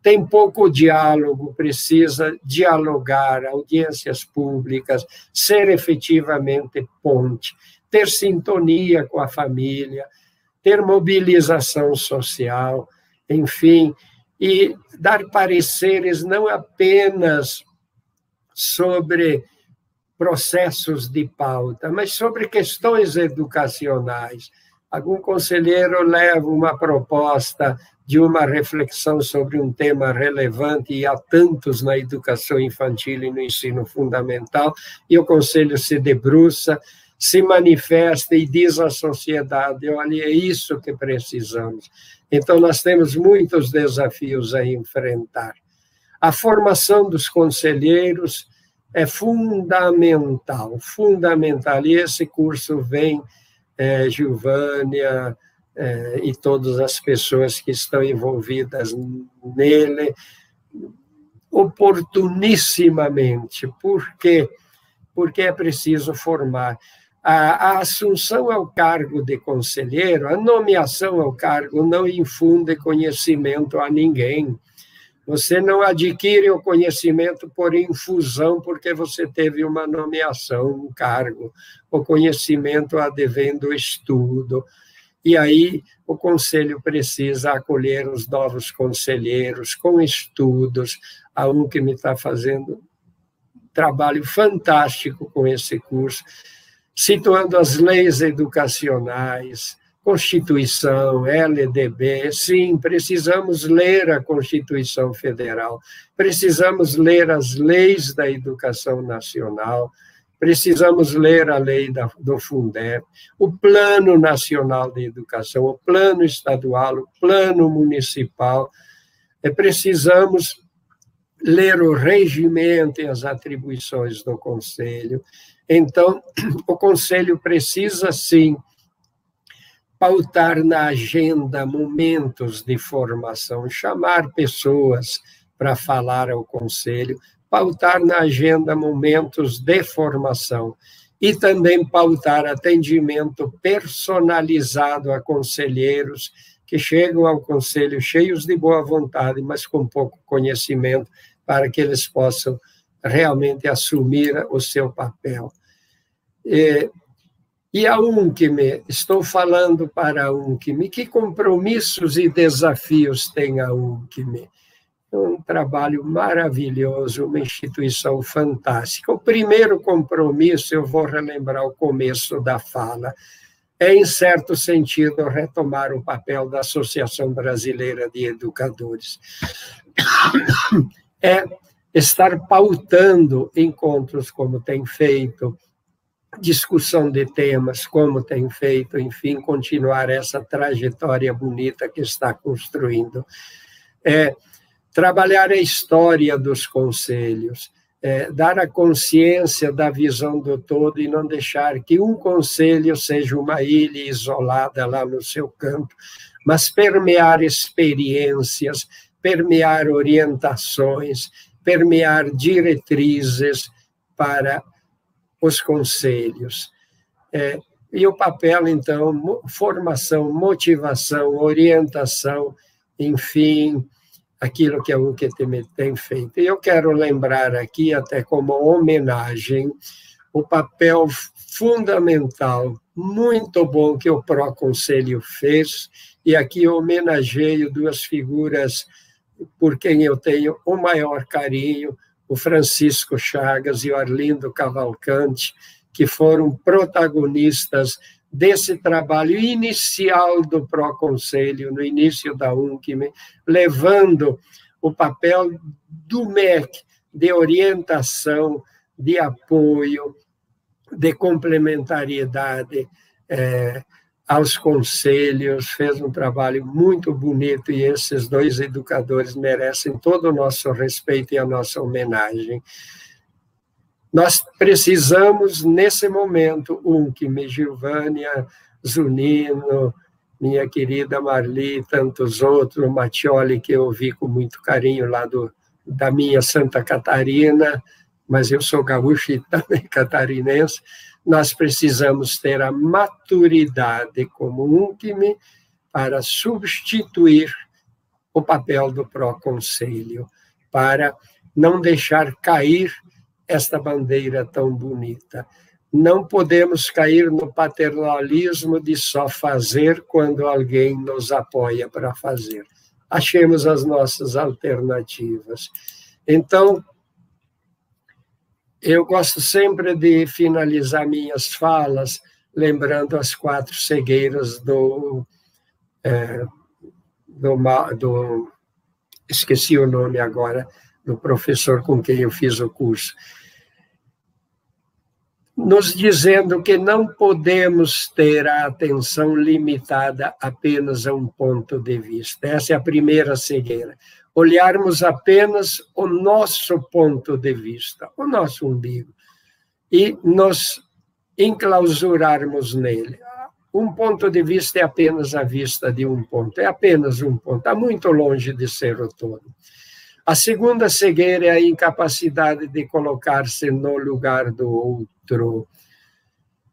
tem pouco diálogo, precisa dialogar, audiências públicas, ser efetivamente ponte, ter sintonia com a família, ter mobilização social, enfim, e dar pareceres não apenas sobre processos de pauta, mas sobre questões educacionais. Algum conselheiro leva uma proposta de uma reflexão sobre um tema relevante, e há tantos na educação infantil e no ensino fundamental, e o conselho se debruça, se manifesta e diz à sociedade: olha, é isso que precisamos. Então, nós temos muitos desafios a enfrentar. A formação dos conselheiros é fundamental, fundamental, e esse curso vem, Gilvânia, e todas as pessoas que estão envolvidas nele, oportunissimamente. Por quê? Porque é preciso formar. A assunção ao cargo de conselheiro, a nomeação ao cargo não infunde conhecimento a ninguém. Você não adquire o conhecimento por infusão, porque você teve uma nomeação, um cargo. O conhecimento advém do estudo. E aí o conselho precisa acolher os novos conselheiros com estudos. A UNCM está fazendo um trabalho fantástico com esse curso, situando as leis educacionais, Constituição, LDB. Sim, precisamos ler a Constituição Federal, precisamos ler as leis da educação nacional, precisamos ler a lei do Fundeb, o Plano Nacional de Educação, o Plano Estadual, o Plano Municipal. Precisamos ler o regimento e as atribuições do Conselho. Então, o Conselho precisa, sim, pautar na agenda momentos de formação, chamar pessoas para falar ao Conselho, pautar na agenda momentos de formação e também pautar atendimento personalizado a conselheiros que chegam ao Conselho cheios de boa vontade, mas com pouco conhecimento, para que eles possam realmente assumir o seu papel. E a UNCM, estou falando para a UNCM, que compromissos e desafios tem a UNCM? É um trabalho maravilhoso, uma instituição fantástica. O primeiro compromisso, eu vou relembrar o começo da fala, é, em certo sentido, retomar o papel da Associação Brasileira de Educadores. É estar pautando encontros como tem feito, discussão de temas, como tem feito, enfim, continuar essa trajetória bonita que está construindo. Trabalhar a história dos conselhos, dar a consciência da visão do todo e não deixar que um conselho seja uma ilha isolada lá no seu campo, mas permear experiências, permear orientações, permear diretrizes para os conselhos. E o papel, então, formação, motivação, orientação, enfim, aquilo que a UNCM tem feito. E eu quero lembrar aqui, até como homenagem, o papel fundamental, muito bom, que o Proconselho fez, e aqui eu homenageio duas figuras por quem eu tenho o maior carinho, o Francisco Chagas e o Arlindo Cavalcante, que foram protagonistas desse trabalho inicial do Proconselho, no início da UNCM, levando o papel do MEC de orientação, de apoio, de complementariedade aos conselhos, fez um trabalho muito bonito e esses dois educadores merecem todo o nosso respeito e a nossa homenagem. Nós precisamos, nesse momento, UNCM, Gilvânia, Zunino, minha querida Marli, tantos outros, o Mattioli, que eu ouvi com muito carinho lá da minha Santa Catarina, mas eu sou gaúcho e também catarinense. Nós precisamos ter a maturidade como UNCM para substituir o papel do Proconselho, para não deixar cair esta bandeira tão bonita. Não podemos cair no paternalismo de só fazer quando alguém nos apoia para fazer. Achemos as nossas alternativas. Então, eu gosto sempre de finalizar minhas falas lembrando as 4 cegueiras esqueci o nome agora, do professor com quem eu fiz o curso, nos dizendo que não podemos ter a atenção limitada apenas a um ponto de vista. Essa é a primeira cegueira. Olharmos apenas o nosso ponto de vista, o nosso umbigo, e nos enclausurarmos nele. Um ponto de vista é apenas a vista de um ponto, é apenas um ponto, está muito longe de ser o todo. A segunda cegueira é a incapacidade de colocar-se no lugar do outro.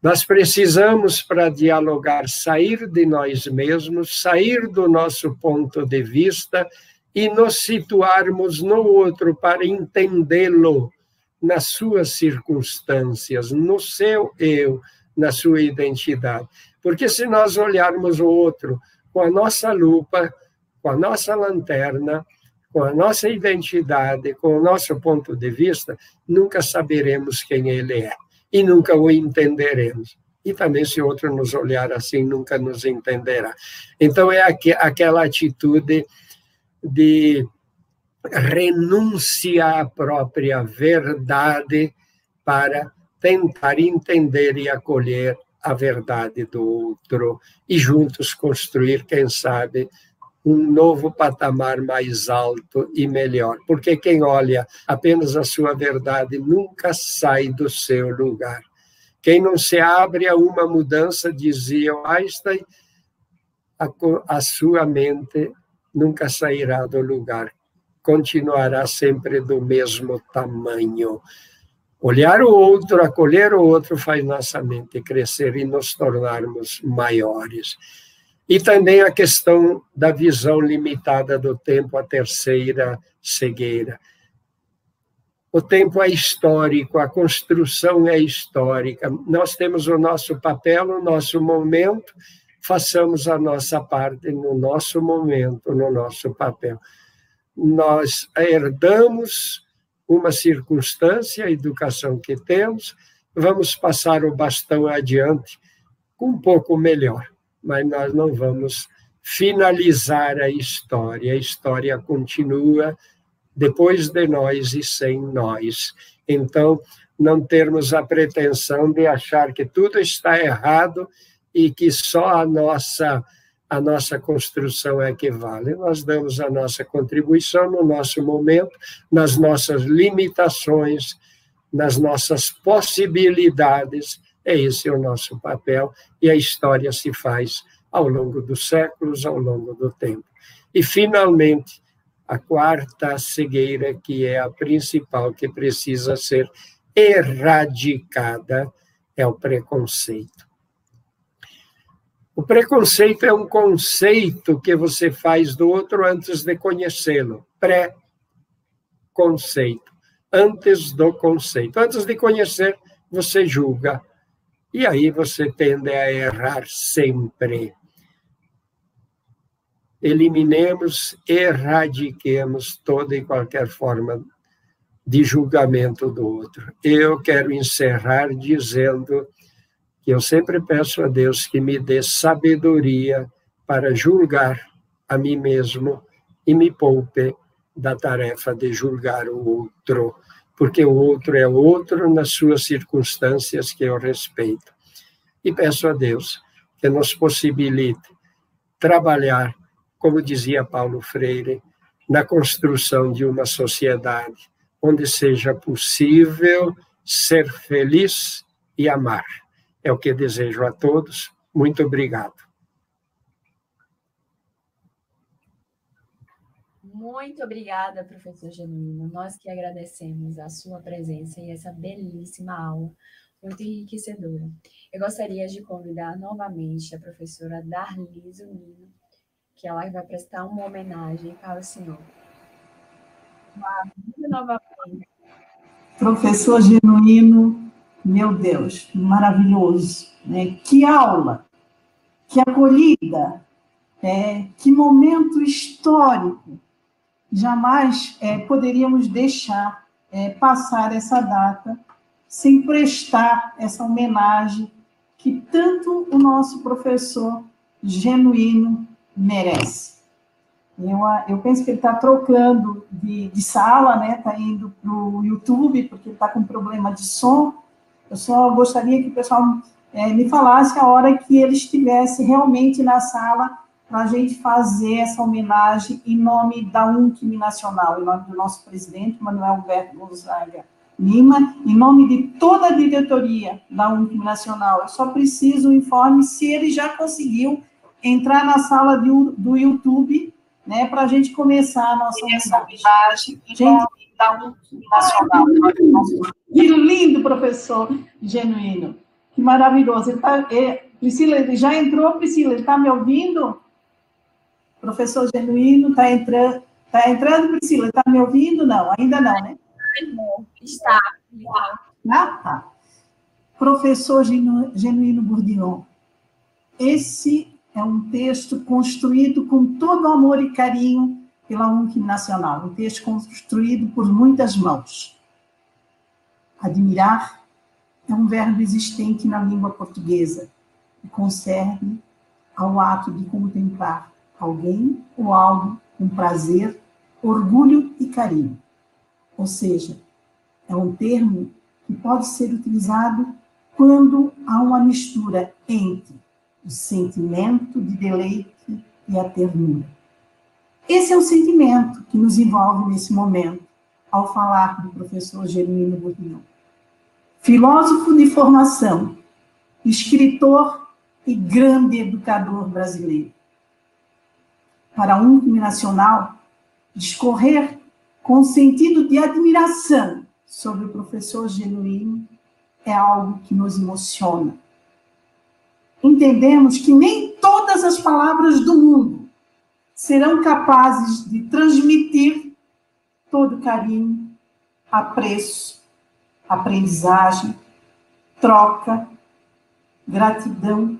Nós precisamos, para dialogar, sair de nós mesmos, sair do nosso ponto de vista e nos situarmos no outro para entendê-lo nas suas circunstâncias, no seu eu, na sua identidade. Porque se nós olharmos o outro com a nossa lupa, com a nossa lanterna, com a nossa identidade, com o nosso ponto de vista, nunca saberemos quem ele é e nunca o entenderemos. E também, se o outro nos olhar assim, nunca nos entenderá. Então, é aquela atitude de renúncia à própria verdade para tentar entender e acolher a verdade do outro e juntos construir, quem sabe, um novo patamar mais alto e melhor. Porque quem olha apenas a sua verdade nunca sai do seu lugar. Quem não se abre a uma mudança, dizia Einstein, a sua mente nunca sairá do lugar, continuará sempre do mesmo tamanho. Olhar o outro, acolher o outro, faz nossa mente crescer e nos tornarmos maiores. E também a questão da visão limitada do tempo, a terceira cegueira. O tempo é histórico, a construção é histórica. Nós temos o nosso papel, o nosso momento, façamos a nossa parte no nosso momento, no nosso papel. Nós herdamos uma circunstância, a educação que temos, vamos passar o bastão adiante com um pouco melhor, mas nós não vamos finalizar a história continua depois de nós e sem nós. Então, não termos a pretensão de achar que tudo está errado e que só a nossa construção é que vale. Nós damos a nossa contribuição no nosso momento, nas nossas limitações, nas nossas possibilidades. Esse é o nosso papel e a história se faz ao longo dos séculos, ao longo do tempo. E, finalmente, a quarta cegueira, que é a principal, que precisa ser erradicada, é o preconceito. O preconceito é um conceito que você faz do outro antes de conhecê-lo. Pré-conceito. Antes do conceito. Antes de conhecer, você julga. E aí você tende a errar sempre. Eliminemos, erradiquemos toda e qualquer forma de julgamento do outro. Eu quero encerrar dizendo que eu sempre peço a Deus que me dê sabedoria para julgar a mim mesmo e me poupe da tarefa de julgar o outro, porque o outro é outro nas suas circunstâncias que eu respeito. E peço a Deus que nos possibilite trabalhar, como dizia Paulo Freire, na construção de uma sociedade onde seja possível ser feliz e amar. É o que desejo a todos. Muito obrigado. Muito obrigada, professor Genuíno. Nós que agradecemos a sua presença e essa belíssima aula, muito enriquecedora. Eu gostaria de convidar novamente a professora Darlise Nino, que ela vai prestar uma homenagem para o senhor. Novamente. Professor Genuíno, meu Deus, maravilhoso, né? Que aula, que acolhida, que momento histórico. Jamais poderíamos deixar passar essa data sem prestar essa homenagem que tanto o nosso professor Genuíno merece. Eu penso que ele está trocando de sala, né? Está indo para o YouTube, porque ele está com problema de som. Eu só gostaria que o pessoal me falasse a hora que ele estivesse realmente na sala para a gente fazer essa homenagem em nome da UNCM Nacional, em nome do nosso presidente, Manuel Alberto Gonzaga Lima, em nome de toda a diretoria da UNCM Nacional. Eu só preciso um informe se ele já conseguiu entrar na sala do YouTube, né, para a gente começar a nossa homenagem. Gente, da UNCM Nacional. Que lindo, professor Genuíno. Que maravilhoso. Priscila, ele já entrou, Priscila? Ele está me ouvindo? Professor Genuíno está Está entrando, Priscila? Está me ouvindo? Não, ainda não, né? Está. Tá. Professor Genuíno Bourdion, esse é um texto construído com todo amor e carinho pela UNC Nacional, um texto construído por muitas mãos. Admirar é um verbo existente na língua portuguesa e concerne ao ato de contemplar alguém ou algo com prazer, orgulho e carinho. Ou seja, é um termo que pode ser utilizado quando há uma mistura entre o sentimento de deleite e a ternura. Esse é o sentimento que nos envolve nesse momento, ao falar do professor Genuíno Bourdion. Filósofo de formação, escritor e grande educador brasileiro. Para a UNC Nacional, discorrer com sentido de admiração sobre o professor Genuíno é algo que nos emociona. Entendemos que nem todas as palavras do mundo serão capazes de transmitir todo carinho, apreço, aprendizagem, troca, gratidão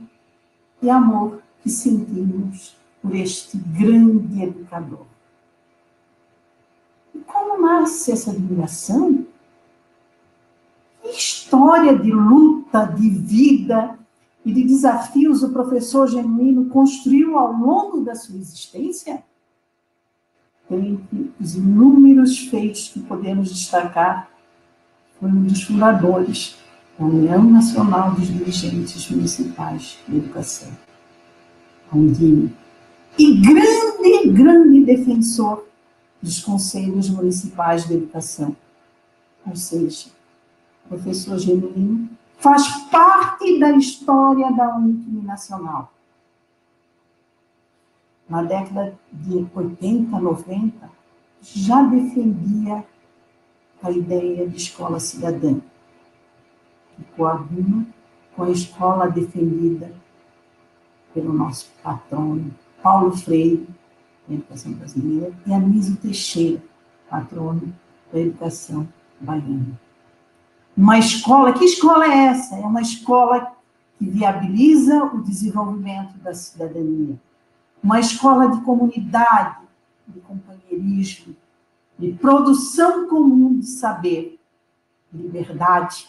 e amor que sentimos por este grande educador. E como nasce essa admiração? Que história de luta, de vida e de desafios o professor Genuíno construiu ao longo da sua existência? Entre os inúmeros feitos que podemos destacar, foi um dos fundadores da União Nacional dos Dirigentes Municipais de Educação, a Undime, e grande defensor dos Conselhos Municipais de Educação. Ou seja, o professor Genuíno faz parte da história da UNC Nacional. Na década de 80, 90, já defendia a ideia de escola cidadã, que coaduna com a escola defendida pelo nosso patrono Paulo Freire, da educação brasileira, e Anísio Teixeira, patrono da educação baiana. Uma escola, que escola é essa? É uma escola que viabiliza o desenvolvimento da cidadania. Uma escola de comunidade, de companheirismo, de produção comum de saber, de liberdade,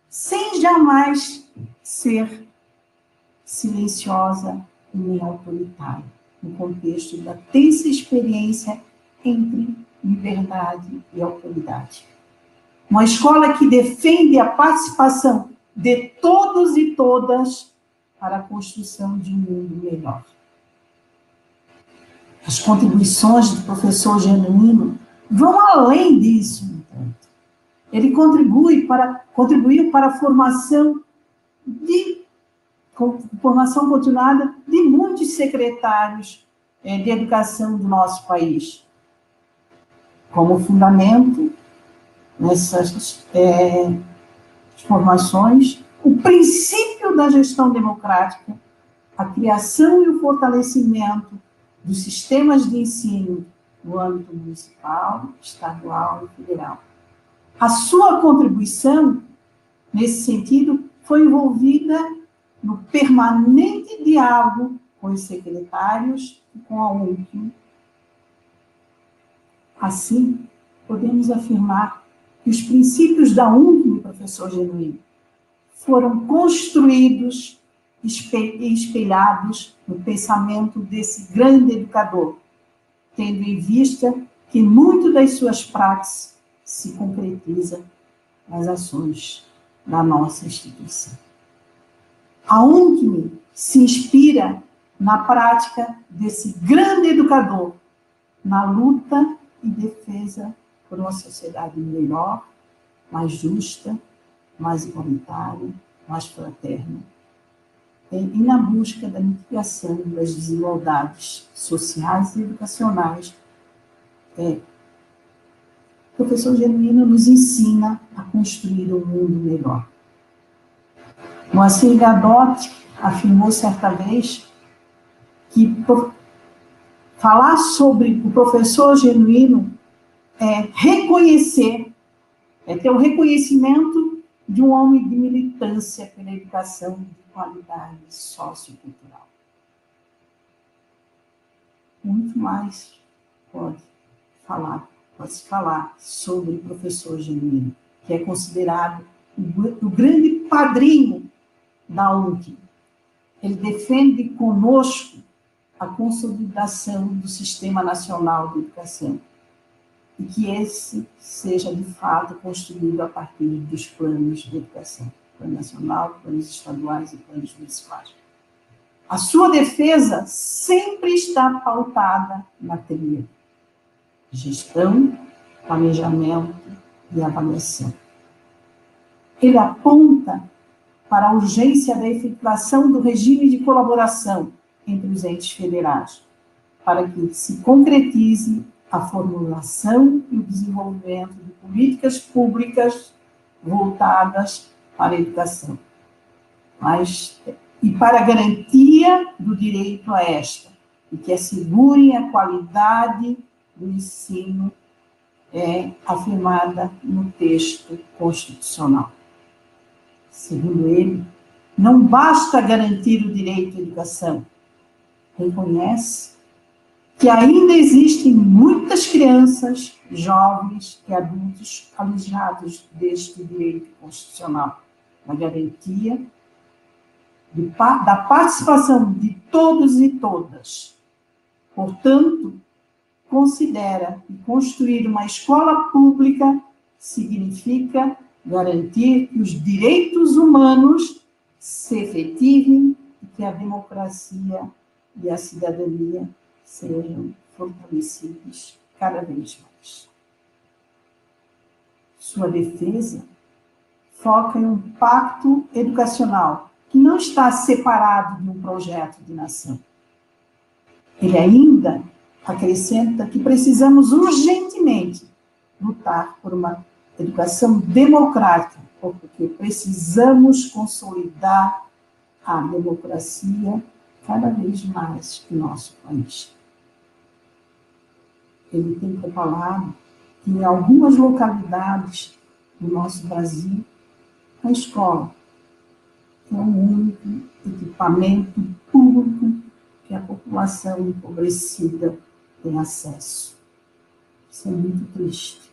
sem jamais ser silenciosa e nem autoritária, no contexto da tensa experiência entre liberdade e autoridade. Uma escola que defende a participação de todos e todas para a construção de um mundo melhor. As contribuições do professor Genuíno vão além disso, no entanto. Ele contribuiu para a formação continuada de muitos secretários de educação do nosso país. Como fundamento nessas formações, o princípio da gestão democrática, a criação e o fortalecimento dos sistemas de ensino no âmbito municipal, estadual e federal. A sua contribuição, nesse sentido, foi envolvida no permanente diálogo com os secretários e com a UNC. Assim, podemos afirmar que os princípios da UNC, professor Genuíno, foram construídos e espelhados no pensamento desse grande educador, tendo em vista que muito das suas práticas se concretiza nas ações da nossa instituição. A UNCME se inspira na prática desse grande educador, na luta e defesa por uma sociedade melhor, mais justa, mais igualitária, mais fraterna, e na busca da mitigação das desigualdades sociais e educacionais. O professor Genuíno nos ensina a construir um mundo melhor. Moacir Gadot afirmou certa vez que Falar sobre o professor genuíno é reconhecer, é ter o reconhecimento de um homem de militância pela educação de qualidade sociocultural. Muito mais pode-se falar sobre o professor genuíno, que é considerado o grande padrinho da UNC. Ele defende conosco a consolidação do Sistema Nacional de Educação e que esse seja, de fato, construído a partir dos planos de educação, plano nacional, planos estaduais e planos municipais. A sua defesa sempre está pautada na tríade: gestão, planejamento e avaliação. Ele aponta para a urgência da efetivação do regime de colaboração entre os entes federados, para que se concretize a formulação e o desenvolvimento de políticas públicas voltadas para a educação, e para a garantia do direito a esta, e que assegurem a qualidade do ensino afirmada no texto constitucional. Segundo ele, não basta garantir o direito à educação, reconhece que ainda existem muitas crianças, jovens e adultos alijados deste direito constitucional, na garantia da participação de todos e todas. Portanto, considera que construir uma escola pública significa garantir que os direitos humanos se efetivem e que a democracia e a cidadania sejam fortalecidos cada vez mais. Sua defesa foca em um pacto educacional que não está separado de um projeto de nação. Ele ainda acrescenta que precisamos urgentemente lutar por uma educação democrática, porque precisamos consolidar a democracia cada vez mais em nosso país. Ele tem falado que em algumas localidades do nosso Brasil, a escola é o único equipamento público que a população empobrecida tem acesso. Isso é muito triste.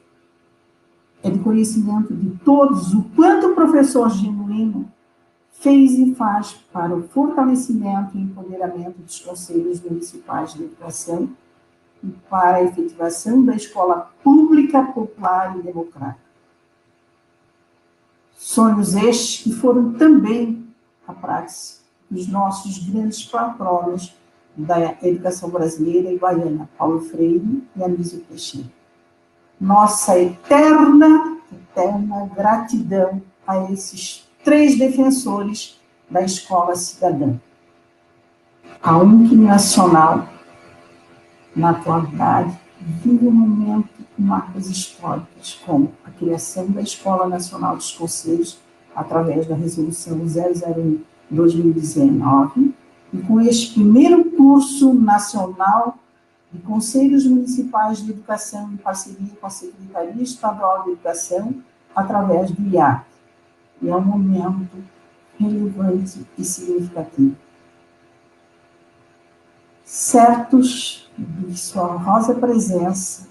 É de conhecimento de todos o quanto o professor genuíno fez e faz para o fortalecimento e empoderamento dos conselhos municipais de educação e para a efetivação da escola pública, popular e democrática. Sonhos estes que foram também a prática dos nossos grandes patronos da educação brasileira e baiana, Paulo Freire e Anísio Teixeira. Nossa eterna gratidão a esses 3 defensores da escola cidadã. A UNC Nacional, na atualidade, vive um momento com marcas históricas, como a criação da Escola Nacional dos Conselhos, através da Resolução 001/2019, e com este primeiro curso nacional de Conselhos Municipais de Educação em parceria com a Secretaria Estadual de Educação, através do IAC. E é um momento relevante e significativo. Certos de sua honrosa presença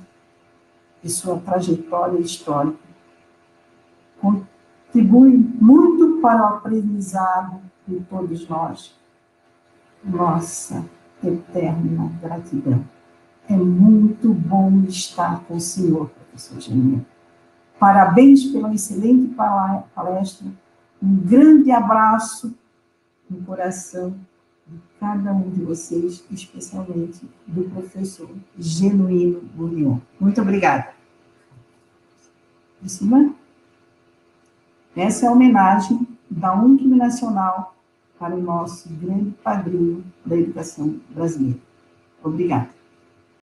e sua trajetória histórica, contribuem muito para o aprendizado de todos nós. Nossa eterna gratidão. É muito bom estar com o senhor, professor Genuíno. Parabéns pela excelente palestra. Um grande abraço no coração de cada um de vocês, especialmente do professor Genuíno Burion. Muito obrigada. Essa é a homenagem da UNC Nacional para o nosso grande padrinho da educação brasileira. Obrigada.